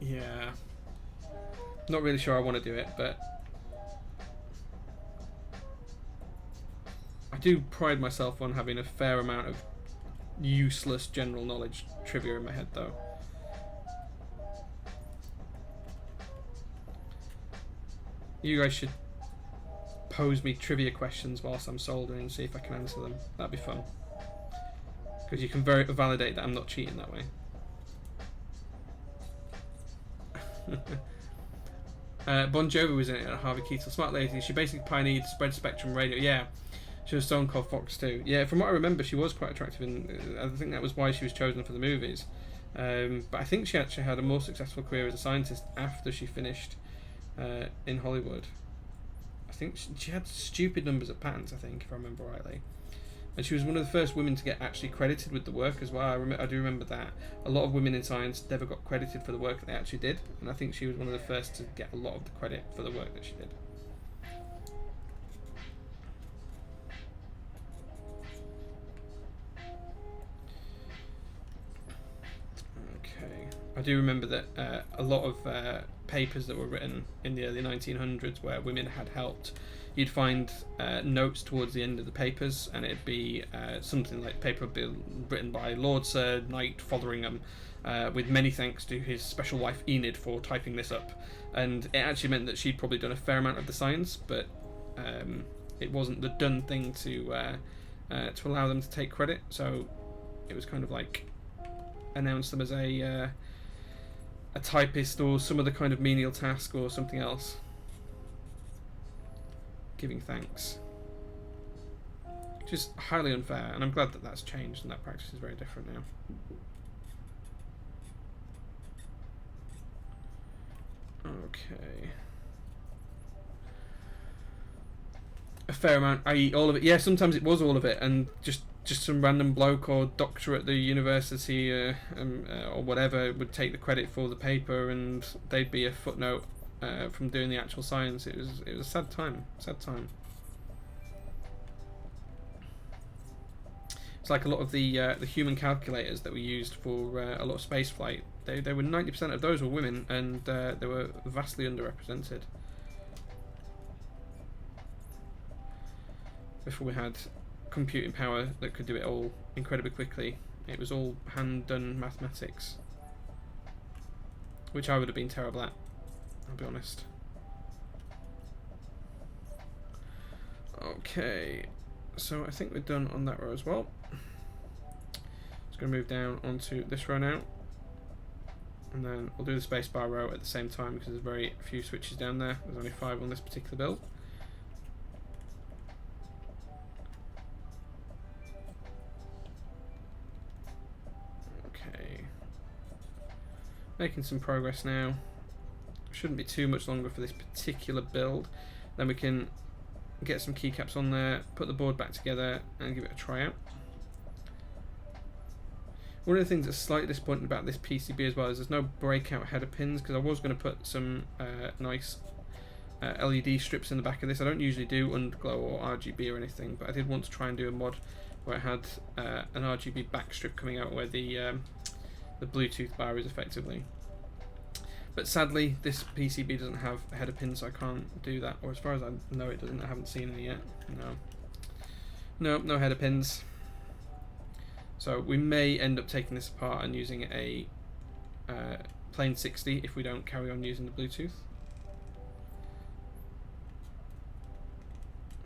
Speaker 1: Yeah, not really sure I want to do it, but I do pride myself on having a fair amount of useless general knowledge trivia in my head though. You guys should pose me trivia questions whilst I'm soldering and see if I can answer them. That'd be fun. Because you can validate that I'm not cheating that way. Bon Jovi was in it at Harvey Keitel. Smart lady. She basically pioneered spread spectrum radio. Yeah. She was Stone Cold Fox too. Yeah, from what I remember, she was quite attractive, and I think that was why she was chosen for the movies. But I think she actually had a more successful career as a scientist after she finished in Hollywood. I think she had stupid numbers of patents, I think, if I remember rightly. And she was one of the first women to get actually credited with the work as well. I do remember that. A lot of women in science never got credited for the work that they actually did, and I think she was one of the first to get a lot of the credit for the work that she did. Okay. I do remember that a lot of papers that were written in the early 1900s where women had helped, you'd find notes towards the end of the papers, and it'd be something like paper written by Lord Sir Knight Fotheringham, with many thanks to his special wife Enid for typing this up. And it actually meant that she'd probably done a fair amount of the science, but it wasn't the done thing to allow them to take credit. So it was kind of like announce them as a typist or some other kind of menial task or something else. Giving thanks. Which is highly unfair, and I'm glad that that's changed and that practice is very different now. Okay. A fair amount, i.e. all of it. Yeah, sometimes it was all of it, and just some random bloke or doctor at the university or whatever would take the credit for the paper, and they'd be a footnote from doing the actual science. It was a sad time. Sad time. It's like a lot of the human calculators that we used for a lot of space flight. They were 90% of those were women, and they were vastly underrepresented. Before we had computing power that could do it all incredibly quickly, it was all hand-done mathematics, which I would have been terrible at, I'll be honest. Okay, so I think we're done on that row as well. Just going to move down onto this row now, and then we'll do the spacebar row at the same time because there's very few switches down there. There's only 5 on this particular build. Making some progress now. Shouldn't be too much longer for this particular build. Then we can get some keycaps on there, put the board back together, and give it a try out. One of the things that's slightly disappointing about this PCB as well is there's no breakout header pins, because I was going to put some nice LED strips in the back of this. I don't usually do underglow or RGB or anything, but I did want to try and do a mod where it had an RGB back strip coming out where the Bluetooth bar is effectively. But sadly this PCB doesn't have a header pin, so I can't do that, or as far as I know it doesn't. I haven't seen any yet. No header pins. So we may end up taking this apart and using a plain 60 if we don't carry on using the Bluetooth.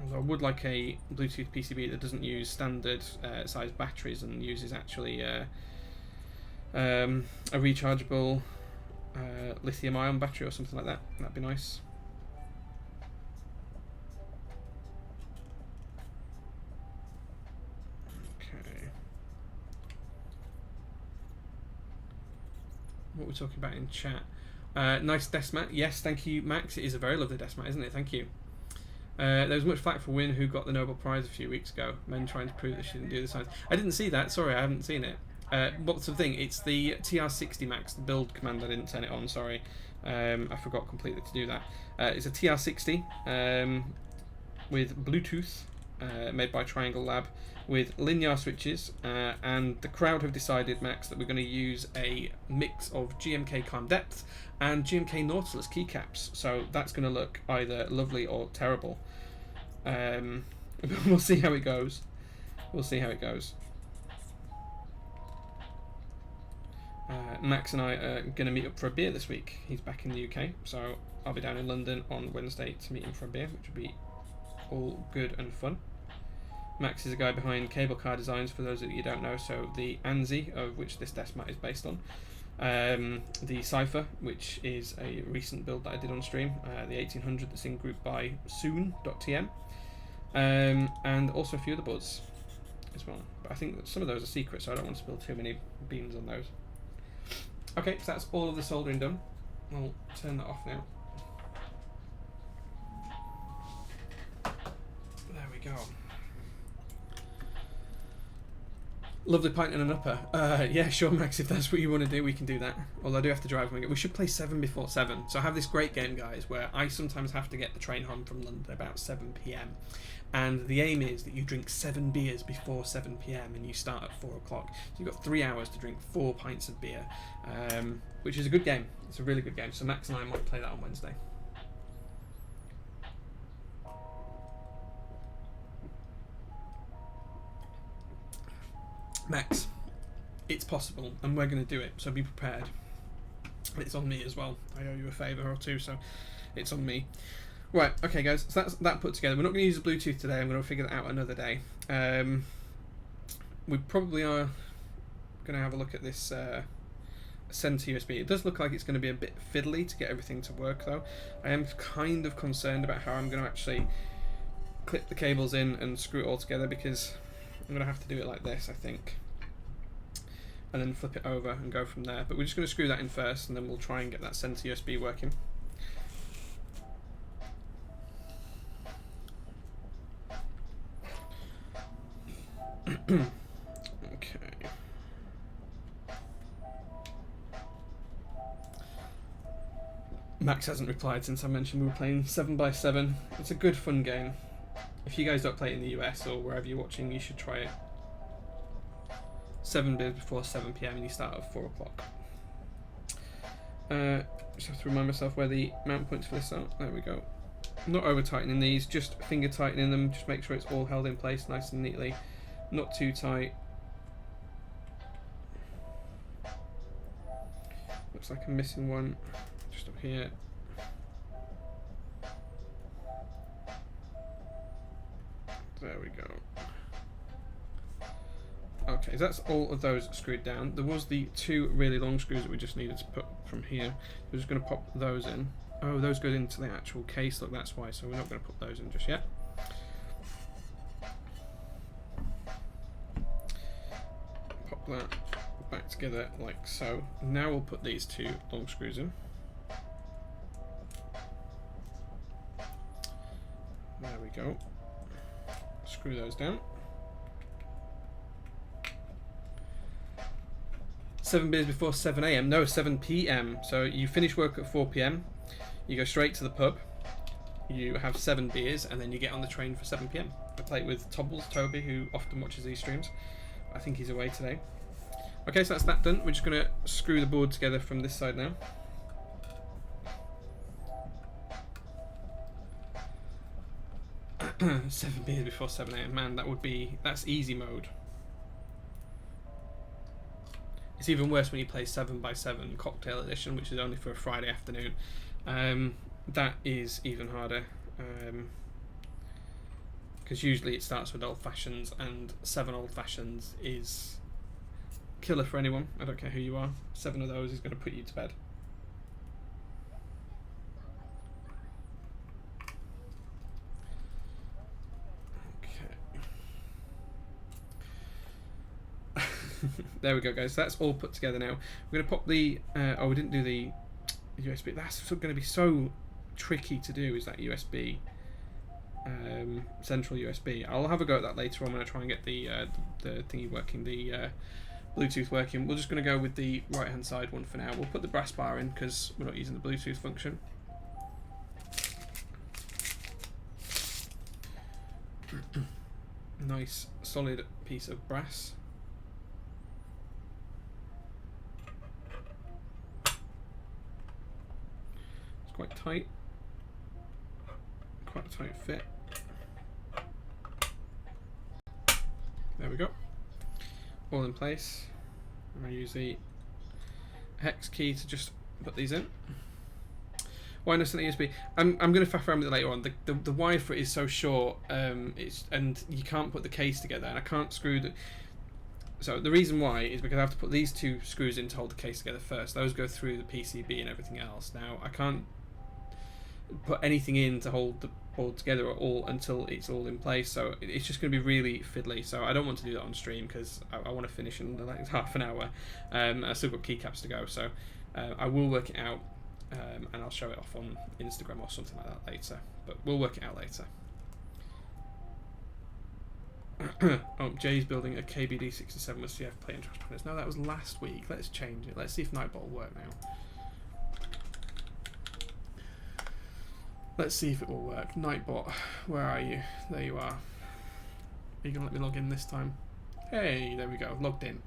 Speaker 1: Although I would like a Bluetooth PCB that doesn't use standard size batteries and uses actually a rechargeable lithium-ion battery or something like that. That'd be nice. Okay. What we're talking about in chat. Nice desk mat. Yes, thank you, Max. It is a very lovely desk mat, isn't it? Thank you. There was much flack for Wynne, who got the Nobel Prize a few weeks ago. Men trying to prove that she didn't do the science. I didn't see that. Sorry, I haven't seen it. What's the thing? It's the TR60 Max, the build command. I didn't turn it on, sorry. I forgot completely to do that. It's a TR60 with Bluetooth, made by Triangle Lab, with linear switches, and the crowd have decided, Max, that we're going to use a mix of GMK Calm Depth and GMK Nautilus keycaps. So that's going to look either lovely or terrible. We'll see how it goes. Max and I are going to meet up for a beer this week. He's back in the UK, so I'll be down in London on Wednesday to meet him for a beer, which will be all good and fun. Max is a guy behind Cable Car Designs, for those of you who don't know, so the ANSI, of which this desk mat is based on, the Cypher, which is a recent build that I did on stream, the 1800 that's in group by soon.tm, and also a few other boards as well. But I think that some of those are secret, so I don't want to spill too many beans on those. Okay, so that's all of the soldering done. I'll turn that off now. There we go. Lovely pint and an upper. Yeah, sure, Max, if that's what you want to do, we can do that. Although I do have to drive. We should play 7 before 7. So I have this great game, guys, where I sometimes have to get the train home from London about 7 PM. And the aim is that you drink 7 beers before 7 PM and you start at 4 o'clock. So you've got 3 hours to drink 4 pints of beer, which is a good game. It's a really good game. So Max and I might play that on Wednesday. Max, it's possible, and we're going to do it, so be prepared. It's on me as well. I owe you a favour or two, so it's on me. Right, okay guys, so that's that put together. We're not going to use the Bluetooth today, I'm going to figure that out another day. We probably are going to have a look at this send to USB. It does look like it's going to be a bit fiddly to get everything to work though. I am kind of concerned about how I'm going to actually clip the cables in and screw it all together, because I'm going to have to do it like this, I think, and then flip it over and go from there. But we're just going to screw that in first, and then we'll try and get that send to USB working. Okay. Max hasn't replied since I mentioned we were playing 7x7. It's a good fun game. If you guys don't play it in the US or wherever you're watching, you should try it. 7 beers before 7 PM and you start at 4 o'clock. Just have to remind myself where the mount points for this are. There we go. Not over tightening these, just finger tightening them. Just make sure it's all held in place nice and neatly. Not too tight. Looks like I'm missing one just up here. There we go. Okay, so that's all of those screwed down. There was the 2 really long screws that we just needed to put from here. We're just going to pop those in. Oh, those go into the actual case, look, that's why, so we're not going to put those in just yet. Pop that back together like so. Now we'll put these 2 long screws in. There we go. Screw those down. 7 beers before 7 AM. No, 7 PM. So you finish work at 4 PM. You go straight to the pub. You have 7 beers, and then you get on the train for 7 PM. I play it with Toby, who often watches these streams. I think he's away today. Okay, so that's that done. We're just going to screw the board together from this side now. Seven beers before 7 AM. Man, that's easy mode. It's even worse when you play 7x7 Cocktail Edition, which is only for a Friday afternoon. That is even harder. Because usually it starts with old fashions, and 7 old fashions is killer for anyone. I don't care who you are. 7 of those is going to put you to bed. There we go, guys. So that's all put together now. We're going to pop the... oh, we didn't do the USB. That's going to be so tricky to do, is that USB. Central USB. I'll have a go at that later on when I try and get the thingy working, the Bluetooth working. We're just going to go with the right-hand side one for now. We'll put the brass bar in because we're not using the Bluetooth function. Nice, solid piece of brass. Quite tight, quite a tight fit. There we go, all in place. I'm going to use the
Speaker 2: hex key to just put these in. Wireless and USB. I'm going to faff around with it later on. The wire for it is so short, and you can't put the case together, and I can't screw the. So the reason why is because I have to put these two screws in to hold the case together first. Those go through the PCB and everything else. Now I can't put anything in to hold the board together at all until it's all in place. So it's just going to be really fiddly. So I don't want to do that on stream because I want to finish in like half an hour. I still got keycaps to go, so I will work it out. And I'll show it off on Instagram or something like that later. But we'll work it out later. Oh, Jay's building a KBD67 with CF plate and trash panels. No, that was last week. Let's change it. Let's see if Nightbot will work now. Let's see if it will work. Nightbot, where are you? There you are. Are you going to let me log in this time? Hey, there we go. Logged in.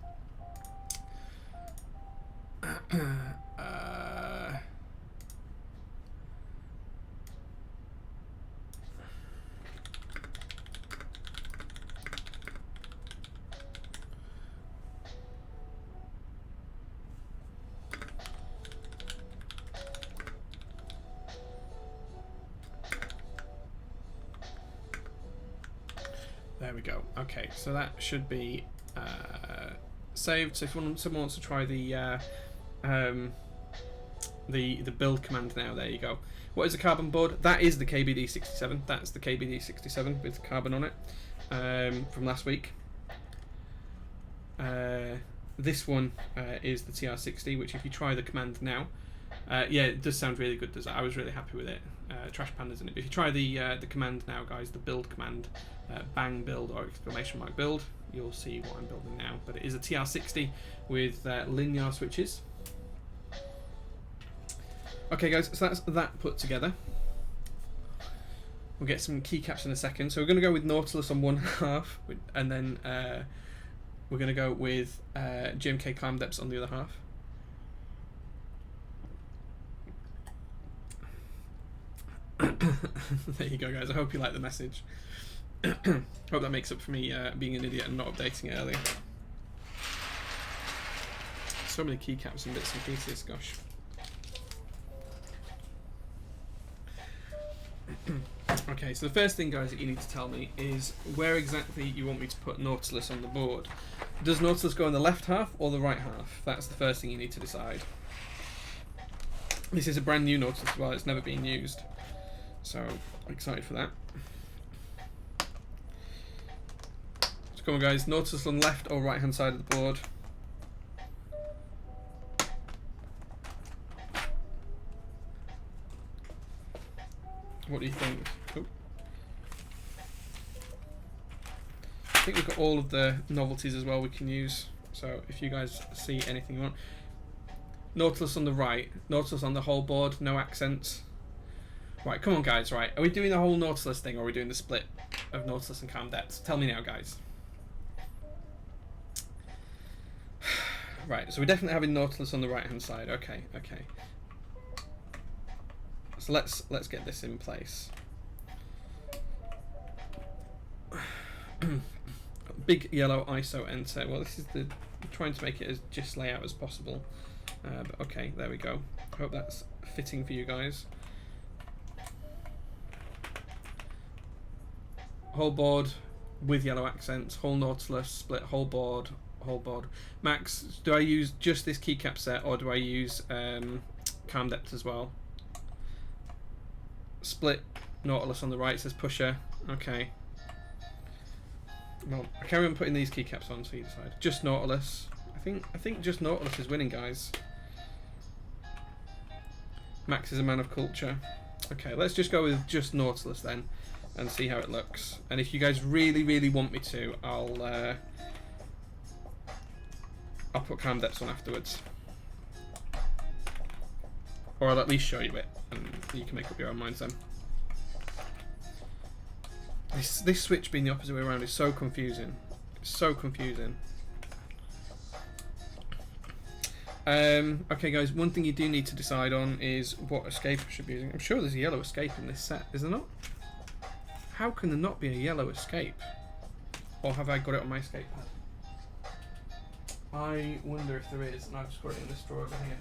Speaker 2: There we go. Okay, so that should be saved. So if someone wants to try the build command now, there you go. What is the carbon board? That is the KBD67. That's the KBD67 with carbon on it from last week. This one is the TR60, which if you try the command now, yeah, it does sound really good. Does it? I was really happy with it. Trash pandas in it. But if you try the command now, guys, the build command, bang build or exclamation mark build, you'll see what I'm building now. But it is a TR60 with linear switches. Okay, guys, so that's that put together. We'll get some keycaps in a second. So we're going to go with Nautilus on one half, and then we're going to go with GMK climb depths on the other half. There you go, guys. I hope you like the message. Hope that makes up for me being an idiot and not updating it earlier. So many keycaps and bits and pieces, gosh. Okay, so the first thing, guys, that you need to tell me is where exactly you want me to put Nautilus on the board. Does Nautilus go in the left half or the right half? That's the first thing you need to decide. This is a brand new Nautilus as well, it's never been used. So, I'm excited for that. So come on, guys, Nautilus on the left or right hand side of the board. What do you think? Oh. I think we've got all of the novelties as well we can use. So if you guys see anything you want. Nautilus on the right. Nautilus on the whole board, no accents. Right, come on, guys, right. Are we doing the whole Nautilus thing or are we doing the split of Nautilus and calm depths? Tell me now, guys. Right, so we're definitely having Nautilus on the right hand side. Okay, okay. So let's get this in place. Big yellow ISO enter. Well, this is I'm trying to make it as just layout as possible. But okay, there we go. I hope that's fitting for you guys. Whole board with yellow accents. Whole Nautilus split. Whole board. Whole board. Max, do I use just this keycap set or do I use calm depth as well? Split Nautilus on the right, says pusher. Okay. Well, I carry on putting these keycaps on, so you decide. Just Nautilus. I think just Nautilus is winning, guys. Max is a man of culture. Okay, let's just go with just Nautilus then, and see how it looks. And if you guys really, really want me to, I'll put calm depths on afterwards. Or I'll at least show you it, and you can make up your own minds then. This switch being the opposite way around is so confusing. It's so confusing. Okay, guys, one thing you do need to decide on is what escape I should be using. I'm sure there's a yellow escape in this set, is there not? How can there not be a yellow escape? Or have I got it on my escape pad? I wonder if there is, and I've just got it in this drawer over here.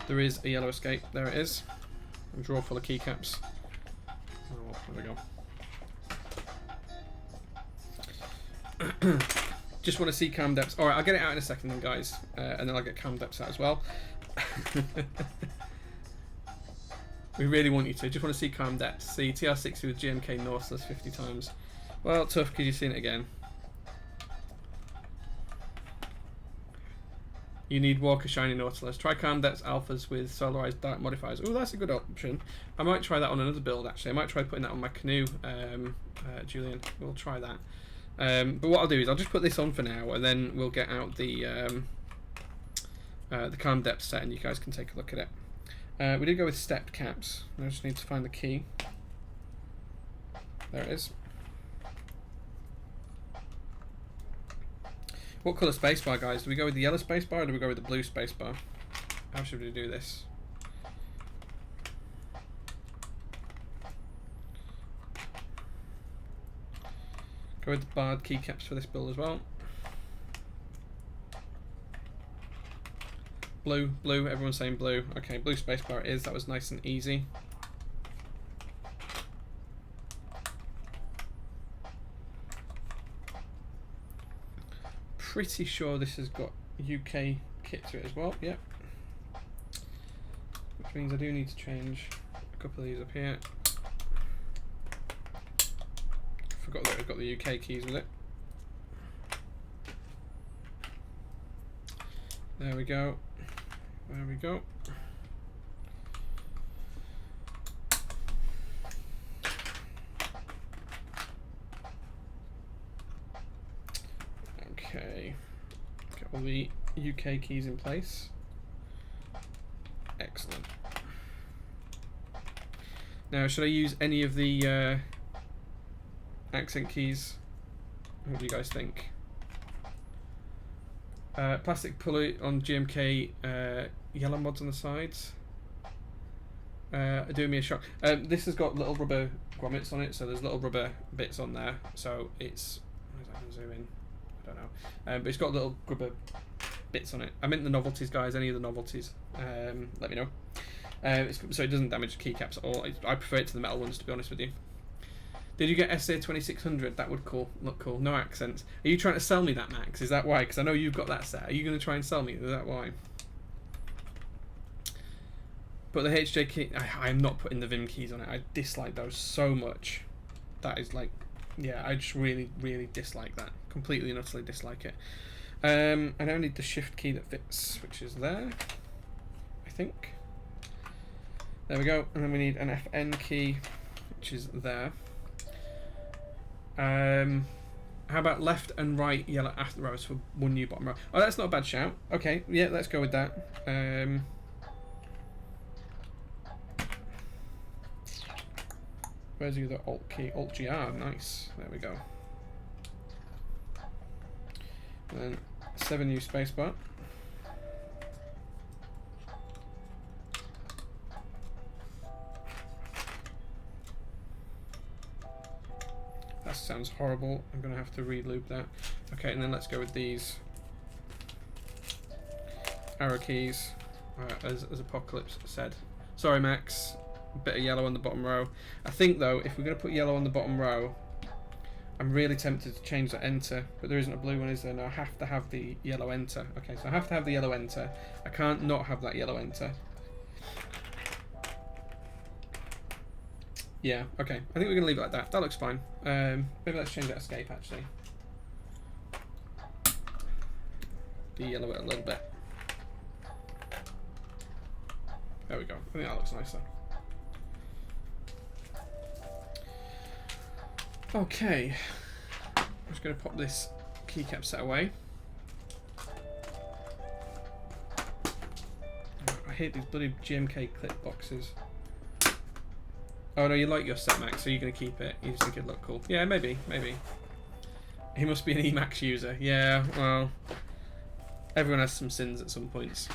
Speaker 2: There is a yellow escape. There it is. A drawer full of keycaps. Oh, there we go. Just want to see cam depths. Alright, I'll get it out in a second then, guys. And then I'll get cam depths out as well. We really want you to. Just want to see cam depths. See TR60 with GMK Nautilus 50 times. Well, tough because you've seen it again. You need Walker Shiny Nautilus. Try cam depths alphas with solarized dark modifiers. Oh, that's a good option. I might try that on another build actually. I might try putting that on my canoe, Julian. We'll try that. But what I'll do is I'll just put this on for now, and then we'll get out the cam depth set, and you guys can take a look at it. We did go with stepped caps. I just need to find the key. There it is. What colour spacebar, guys? Do we go with the yellow spacebar or do we go with the blue spacebar? How should we do this? Go with the barred keycaps for this build as well. Blue, blue, everyone's saying blue. Okay, blue spacebar it is. That was nice and easy. Pretty sure this has got UK kit to it as well. Yep. Which means I do need to change a couple of these up here. Forgot that I've got the UK keys with it. There we go. There we go. Okay. Get all the UK keys in place. Excellent. Now, should I use any of the accent keys? What do you guys think? Plastic pulley on GMK, yellow mods on the sides. Doing me a shock. This has got little rubber grommets on it, so there's little rubber bits on there. So it's, where's that going to zoom in? I don't know. But it's got little rubber bits on it. I meant the novelties, guys. Any of the novelties, let me know. So it doesn't damage keycaps at all. I prefer it to the metal ones, to be honest with you. Did you get SA 2600? That would look cool. No accents. Are you trying to sell me that, Max? Is that why? Because I know you've got that set. Are you going to try and sell me? Is that why? But the HJ key, I am not putting the Vim keys on it. I dislike those so much. That is like, yeah, I just really, really dislike that. Completely and utterly dislike it. I now need the shift key that fits, which is there, I think. There we go. And then we need an FN key, which is there. How about left and right yellow after rows for one new bottom row? Oh, that's not a bad shout. Okay, yeah, let's go with that. Where's the other alt key? Alt GR, nice. There we go. And then 7 new spacebar. That sounds horrible. I'm going to have to re-loop that. Okay, and then let's go with these arrow keys, as Apocalypse said. Sorry, Max. A bit of yellow on the bottom row. I think, though, if we're going to put yellow on the bottom row, I'm really tempted to change the enter, but there isn't a blue one, is there? No, I have to have the yellow enter. Okay, so I have to have the yellow enter. I can't not have that yellow enter. Yeah, okay. I think we're going to leave it like that. That looks fine. Maybe let's change that escape, actually. De-yellow it a little bit. There we go. I think that looks nicer. Okay. I'm just going to pop this keycap set away. I hate these bloody GMK clip boxes. Oh no, you like your set, Max, so you're going to keep it. You just think it'd look cool. Yeah, maybe, maybe. He must be an Emacs user. Yeah, well, everyone has some sins at some points.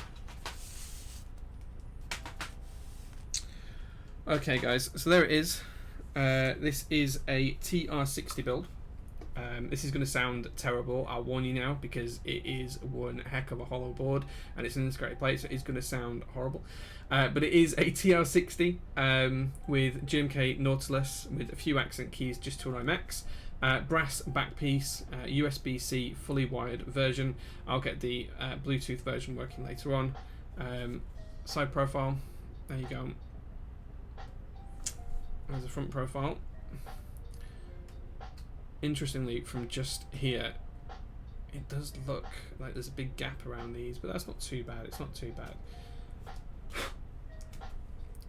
Speaker 2: Okay, guys, so there it is. This is a TR60 build. This is going to sound terrible, I'll warn you now, because it is one heck of a hollow board and it's an integrated plate, so it's going to sound horrible. But it is a TR60 with GMK Nautilus with a few accent keys just to annoy mechs. Brass back piece, USB-C fully wired version. I'll get the Bluetooth version working later on. Side profile, there you go. There's a front profile. Interestingly, from just here, it does look like there's a big gap around these, but that's not too bad. It's not too bad.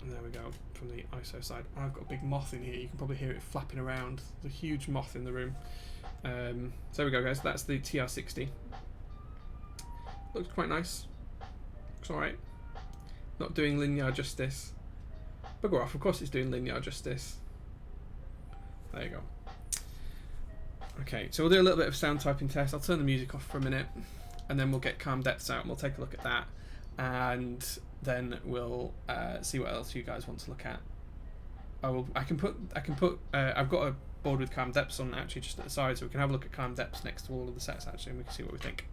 Speaker 2: And there we go, from the ISO side. I've got a big moth in here. You can probably hear it flapping around. There's a huge moth in the room. So there we go, guys. That's the TR60. Looks quite nice. Looks alright. Not doing linear justice. Bugger off, of course it's doing linear justice. There you go. Okay, so we'll do a little bit of sound typing test. I'll turn the music off for a minute, and then we'll get calm depths out and we'll take a look at that, and then we'll see what else you guys want to look at. I've got a board with calm depths on actually just at the side, so we can have a look at calm depths next to all of the sets actually, and we can see what we think.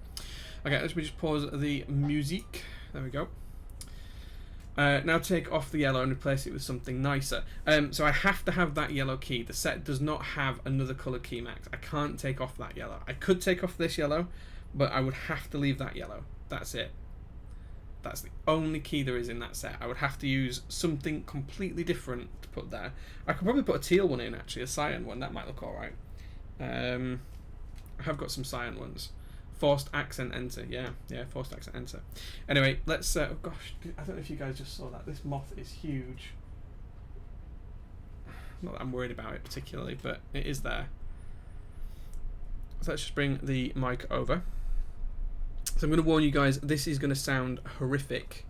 Speaker 2: Okay, let's just pause the music. There we go. Now take off the yellow and replace it with something nicer. So I have to have that yellow key. The set does not have another colour key max. I can't take off that yellow. I could take off this yellow, but I would have to leave that yellow. That's it. That's the only key there is in that set. I would have to use something completely different to put there. I could probably put a teal one in actually, a cyan one. That might look alright. I have got some cyan ones. Forced accent enter, yeah, forced accent enter. Anyway, let's, oh gosh, I don't know if you guys just saw that. This moth is huge. Not that I'm worried about it particularly, but it is there. So let's just bring the mic over. So I'm going to warn you guys, this is going to sound horrific.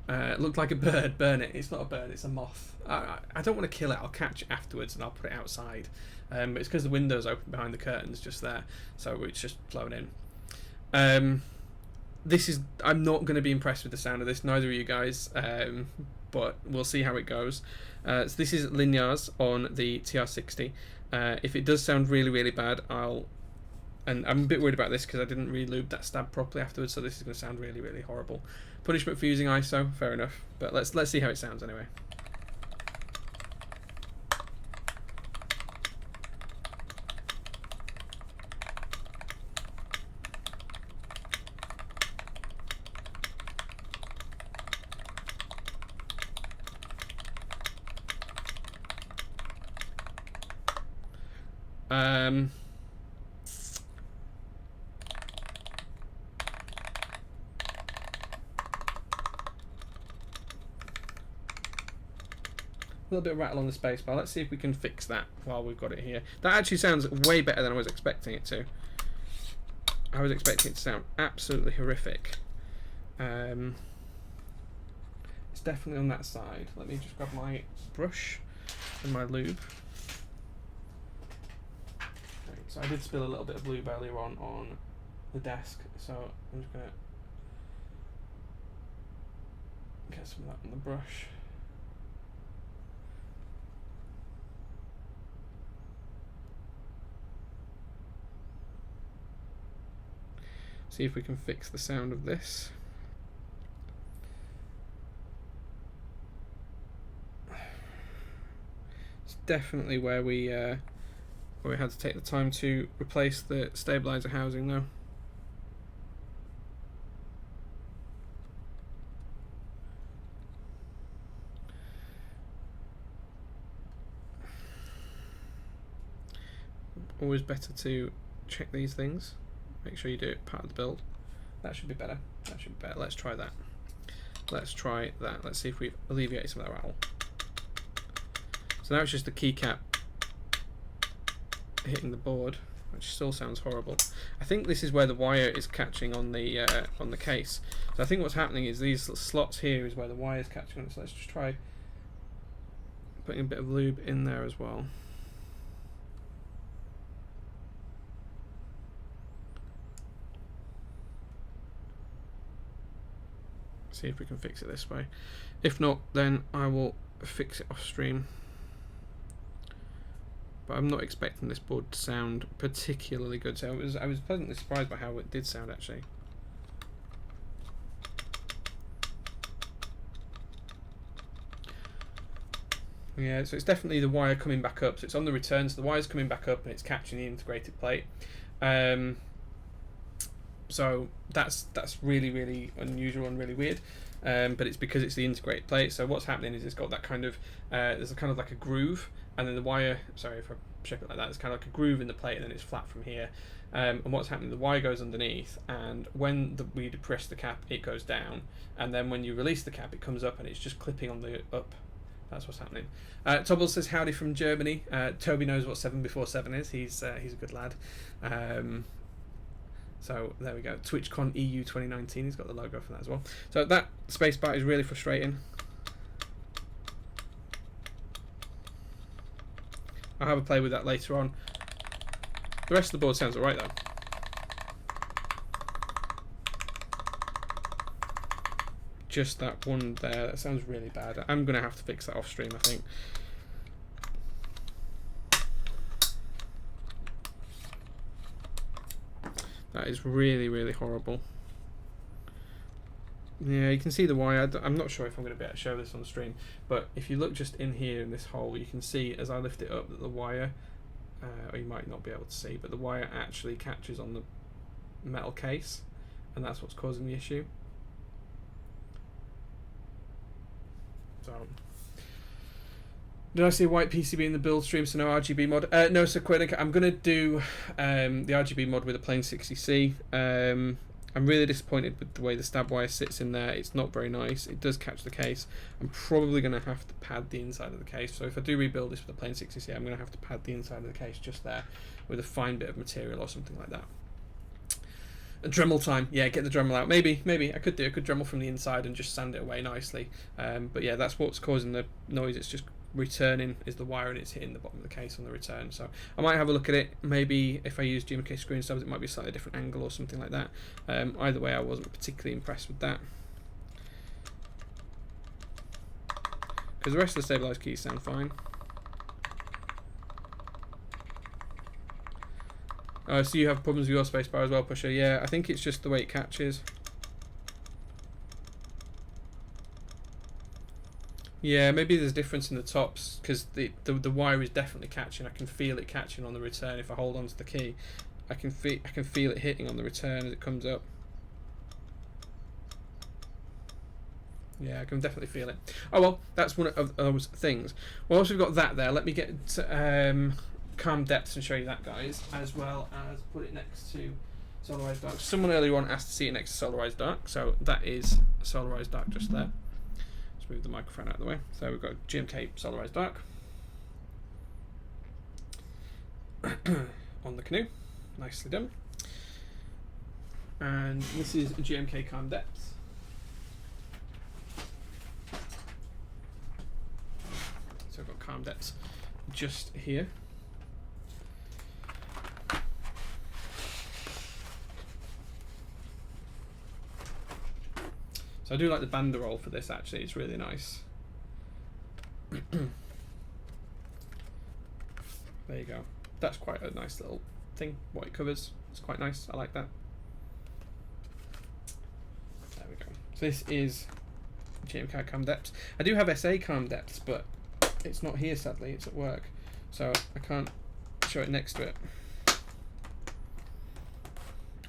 Speaker 2: It looked like a bird, burn it. It's not a bird, it's a moth. I don't want to kill it, I'll catch it afterwards and I'll put it outside. But it's because the window's open behind the curtains just there, so it's just flowing in. This is, I'm not going to be impressed with the sound of this, neither are you guys, but we'll see how it goes. So this is linears on the TR60. If it does sound really, really bad, and I'm a bit worried about this because I didn't really lube that stab properly afterwards, so this is going to sound really, really horrible. Punishment for using ISO, fair enough, but let's see how it sounds anyway. A little bit of rattle on the spacebar. Let's see if we can fix that while we've got it here. That actually sounds way better than I was expecting it to. I was expecting it to sound absolutely horrific. It's definitely on that side. Let me just grab my brush and my lube. Okay, so I did spill a little bit of lube earlier on the desk, so I'm just going to get some of that on the brush. See if we can fix the sound of this. It's definitely where we had to take the time to replace the stabilizer housing though. Always better to check these things. Make sure you do it part of the build. That should be better. That should be better. Let's try that. Let's try that. Let's see if we've alleviated some of that rattle. So now it's just the keycap hitting the board, which still sounds horrible. I think this is where the wire is catching on the case. So I think what's happening is these slots here is where the wire is catching on it. So let's just try putting a bit of lube in there as well. See if we can fix it this way. If not, then I will fix it off stream. but I'm not expecting this board to sound particularly good. So I was pleasantly surprised by how it did sound actually. Yeah, so it's definitely the wire coming back up. So it's on the return, so the wire's coming back up and it's catching the integrated plate. So that's really, really unusual and really weird. But it's because it's the integrated plate. So what's happening is it's got that kind of, there's a kind of like a groove, and then the wire, sorry if I shape it like that, it's kind of like a groove in the plate and then it's flat from here. And what's happening, the wire goes underneath, and when we depress the cap, it goes down, and then when you release the cap, it comes up and it's just clipping on the up. That's what's happening. Tobble says howdy from Germany. Toby knows what 7 before 7 is. He's a good lad. So there we go. TwitchCon EU 2019. He's got the logo for that as well. So that spacebar is really frustrating. I'll have a play with that later on. The rest of the board sounds alright though. Just that one there, that sounds really bad. I'm going to have to fix that off stream, I think. That is really, really horrible. Yeah, you can see the wire. I'm not sure if I'm going to be able to show this on the stream, but if you look just in here in this hole, you can see as I lift it up that the wire, or you might not be able to see, but the wire actually catches on the metal case, and that's what's causing the issue. So, did I see a white PCB in the build stream, so no RGB mod? No, so Quiddick, I'm going to do the RGB mod with a plain 60C. I'm really disappointed with the way the stab wire sits in there. It's not very nice. It does catch the case. I'm probably going to have to pad the inside of the case. So if I do rebuild this with a plain 60C, I'm going to have to pad the inside of the case just there with a fine bit of material or something like that. A Dremel time, yeah, get the Dremel out. Maybe I could Dremel from the inside and just sand it away nicely. But yeah, that's what's causing the noise. It's just returning is the wire and it's hitting the bottom of the case on the return. So I might have a look at it. Maybe if I use GMK screw and stubs, it might be a slightly different angle or something like that. Either way, I wasn't particularly impressed with that, because the rest of the stabilized keys sound fine. So you have problems with your spacebar as well, Pusher? Yeah, I think it's just the way it catches. Yeah, maybe there's a difference in the tops, because the wire is definitely catching. I can feel it catching on the return. If I hold on to the key, I can feel it hitting on the return as it comes up. Yeah, I can definitely feel it. Oh well, that's one of those things. Well, once we've got that there, let me get calm depths and show you that, guys, as well as put it next to Solarized Dark. Someone earlier on asked to see it next to Solarized Dark, so that is Solarized Dark just there. Let's move the microphone out of the way. So we've got GMK Solarized Dark on the canoe, nicely done. And this is GMK Calm Depths. So I've got Calm Depths just here. So I do like the banderole for this, actually. It's really nice. There you go. That's quite a nice little thing, what it covers. It's quite nice. I like that. There we go. So this is GMK Calm Depths. I do have SA Calm Depths, but it's not here, sadly. It's at work. So I can't show it next to it.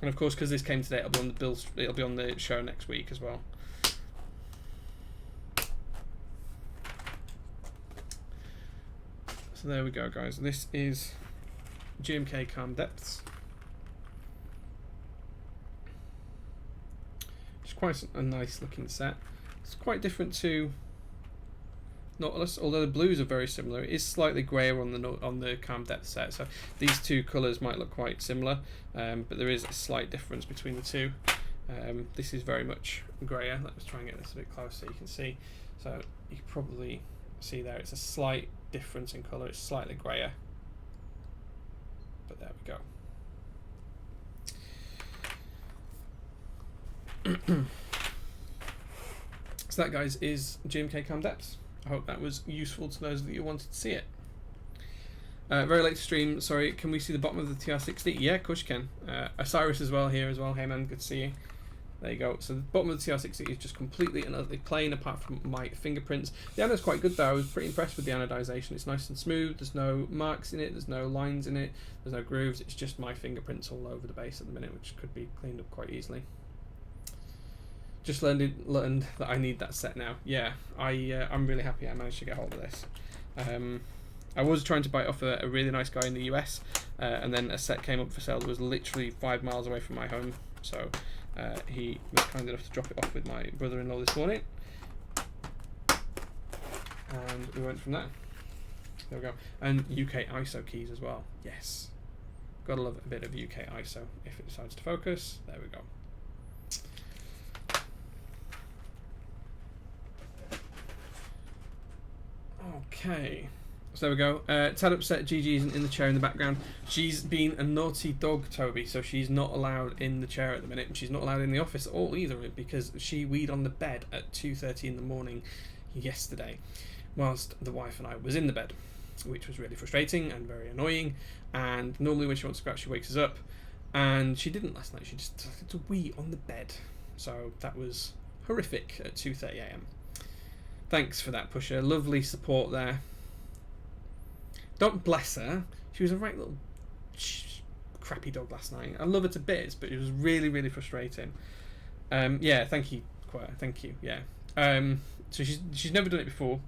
Speaker 2: And of course, because this came today, it'll be on the build. It'll be on the show next week as well. So there we go, guys. This is GMK Calm Depths. It's quite a nice looking set. It's quite different to Nautilus, although the blues are very similar. It is slightly greyer on the Calm Depth set, so these two colours might look quite similar, but there is a slight difference between the two. This is very much greyer. Let's try and get this a bit closer so you can see. So you can probably see there, it's a slight difference in colour. It's slightly greyer, but there we go. So that, guys, is GMK Calm Depths. I hope that was useful to those of you who wanted to see it. Very late to stream. Sorry, can we see the bottom of the TR60? Yeah, of course you can. Osiris as well here as well. Hey man, good to see you. There you go. So the bottom of the TR60 is just completely and utterly plain apart from my fingerprints. The anode's quite good though. I was pretty impressed with the anodization. It's nice and smooth. There's no marks in it. There's no lines in it. There's no grooves. It's just my fingerprints all over the base at the minute, which could be cleaned up quite easily. Just learned that I need that set now. Yeah, I'm really happy I managed to get hold of this. I was trying to buy it off a really nice guy in the US, and then a set came up for sale that was literally 5 miles away from my home. So he was kind enough to drop it off with my brother-in-law this morning, and we went from there. There we go. And UK ISO keys as well. Yes, gotta love a bit of UK ISO if it decides to focus. There we go. Okay, so there we go. Tad upset Gigi isn't in the chair in the background. She's been a naughty dog, Toby, so she's not allowed in the chair at the minute, and she's not allowed in the office at all either, because she weed on the bed at 2:30 in the morning yesterday, whilst the wife and I was in the bed, which was really frustrating and very annoying. And normally when she wants to go out, she wakes us up, and she didn't last night. She just decided to wee on the bed, so that was horrific at 2:30 a.m. Thanks for that, Pusher. Lovely support there. Don't bless her. She was a right little crappy dog last night. I love her to bits, but it was really, really frustrating. Yeah, thank you, Choir. Thank you. Yeah. So she's never done it before.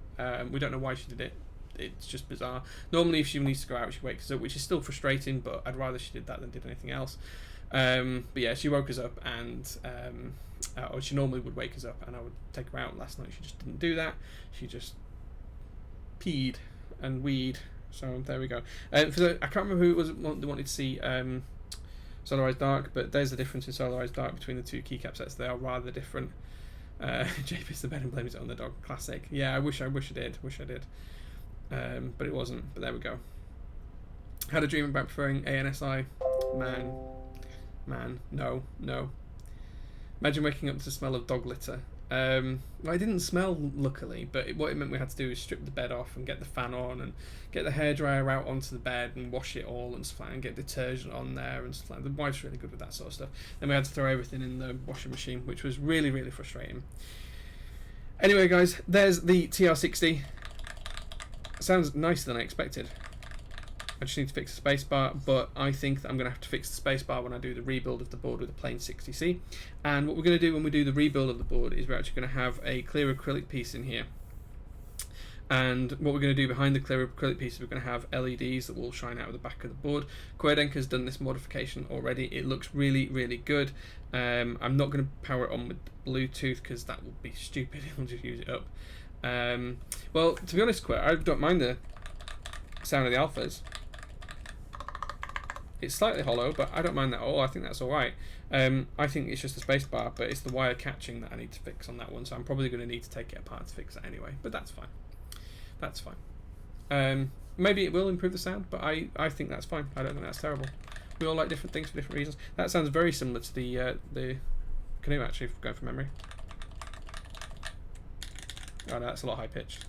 Speaker 2: We don't know why she did it. It's just bizarre. Normally, if she needs to go out, she wakes us up, which is still frustrating, but I'd rather she did that than did anything else. But yeah, she woke us up, and or she normally would wake us up, and I would take her out. Last night she just didn't do that. She just peed and weed. So there we go. I can't remember who it was that wanted to see Solarized Dark, but there's the difference in Solarized Dark between the two keycap sets. They are rather different. Jay pissed the bed and blames it on the dog. Classic. Yeah, I wish I did. But it wasn't. But there we go. Had a dream about preferring ANSI. Man, no. Imagine waking up to the smell of dog litter. I didn't smell, luckily, but what it meant we had to do is strip the bed off and get the fan on and get the hairdryer out onto the bed and wash it all and stuff like that, and get detergent on there and stuff like that. The wife's really good with that sort of stuff. Then we had to throw everything in the washing machine, which was really, really frustrating. Anyway, guys, there's the TR60. Sounds nicer than I expected. I just need to fix the spacebar, but I think that I'm going to have to fix the spacebar when I do the rebuild of the board with a plain 60C. And what we're going to do when we do the rebuild of the board is we're actually going to have a clear acrylic piece in here. And what we're going to do behind the clear acrylic piece is we're going to have LEDs that will shine out of the back of the board. Quadenka's done this modification already. It looks really, really good. I'm not going to power it on with Bluetooth because that would be stupid. I'll just use it up. Well, to be honest, I don't mind the sound of the alphas. It's slightly hollow, but I don't mind that at all. I think that's alright. I think it's just the spacebar, but it's the wire catching that I need to fix on that one, so I'm probably going to need to take it apart to fix it anyway, but that's fine. That's fine. Maybe it will improve the sound, but I think that's fine. I don't think that's terrible. We all like different things for different reasons. That sounds very similar to the canoe, actually, going from memory. Oh no, that's a lot high pitched.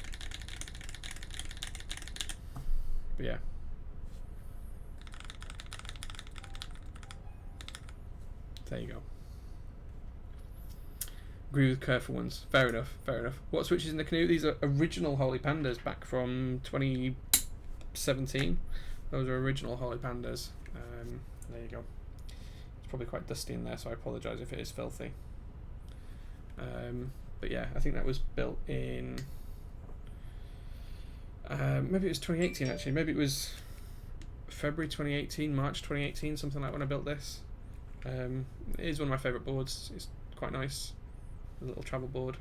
Speaker 2: But yeah. There you go. Agree with Kerr for once. Fair enough. What switches in the canoe? These are original Holy Pandas back from 2017. Those are original Holy Pandas. There you go. It's probably quite dusty in there, so I apologise if it is filthy. But yeah, I think that was built in... maybe it was 2018 actually. Maybe it was February 2018, March 2018, something like when I built this. It is one of my favourite boards. It's quite nice. A little travel board.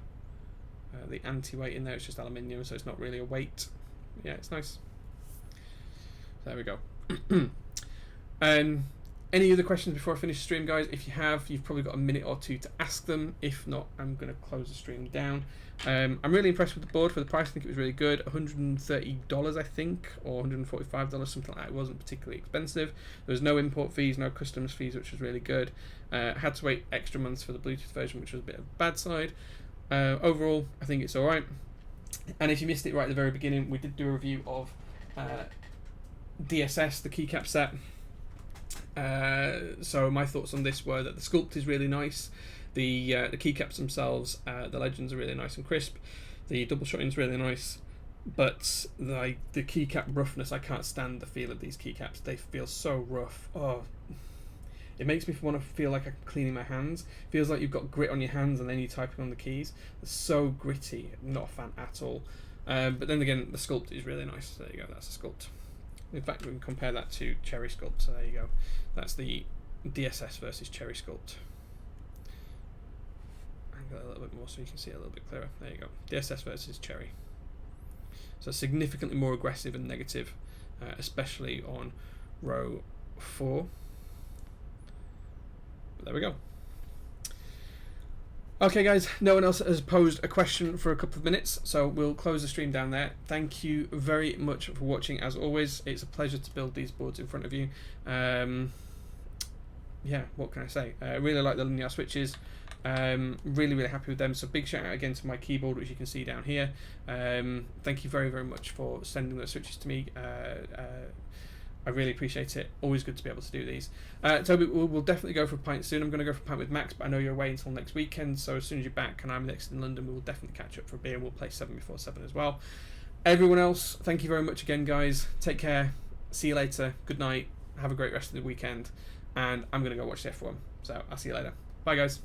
Speaker 2: The anti-weight in there is just aluminium, so it's not really a weight. Yeah, it's nice. There we go. Any other questions before I finish the stream, guys? If you have, you've probably got a minute or two to ask them. If not, I'm going to close the stream down. I'm really impressed with the board. For the price, I think it was really good. $130, I think, or $145, something like that. It wasn't particularly expensive. There was no import fees, no customs fees, which was really good. Had to wait extra months for the Bluetooth version, which was a bit of a bad side. Overall, I think it's alright. And if you missed it right at the very beginning, we did do a review of DSS, the Keycap set. So my thoughts on this were that the sculpt is really nice, the keycaps themselves, the legends are really nice and crisp, the double shotting is really nice, but the keycap roughness, I can't stand the feel of these keycaps. They feel so rough. Oh, it makes me want to feel like I'm cleaning my hands. Feels like you've got grit on your hands and then you're typing on the keys. It's so gritty. Not a fan at all. But then again, the sculpt is really nice. There you go, that's a sculpt. In fact, we can compare that to Cherry Sculpt. So there you go. That's the DSS versus Cherry Sculpt. Angle it a little bit more so you can see it a little bit clearer. There you go. DSS versus Cherry. So significantly more aggressive and negative, especially on row 4. But there we go. Okay guys, no one else has posed a question for a couple of minutes, so we'll close the stream down there. Thank you very much for watching as always. It's a pleasure to build these boards in front of you. Yeah, what can I say? I really like the linear switches. Really happy with them. So big shout out again to my keyboard, which you can see down here. Thank you very much for sending those switches to me. I really appreciate it. Always good to be able to do these. Toby, we'll definitely go for a pint soon. I'm going to go for a pint with Max, but I know you're away until next weekend, so as soon as you're back and I'm next in London, we will definitely catch up for a beer and we'll play 7 before 7 as well. Everyone else, thank you very much again, guys. Take care. See you later. Good night. Have a great rest of the weekend. And I'm going to go watch the F1. So I'll see you later. Bye, guys.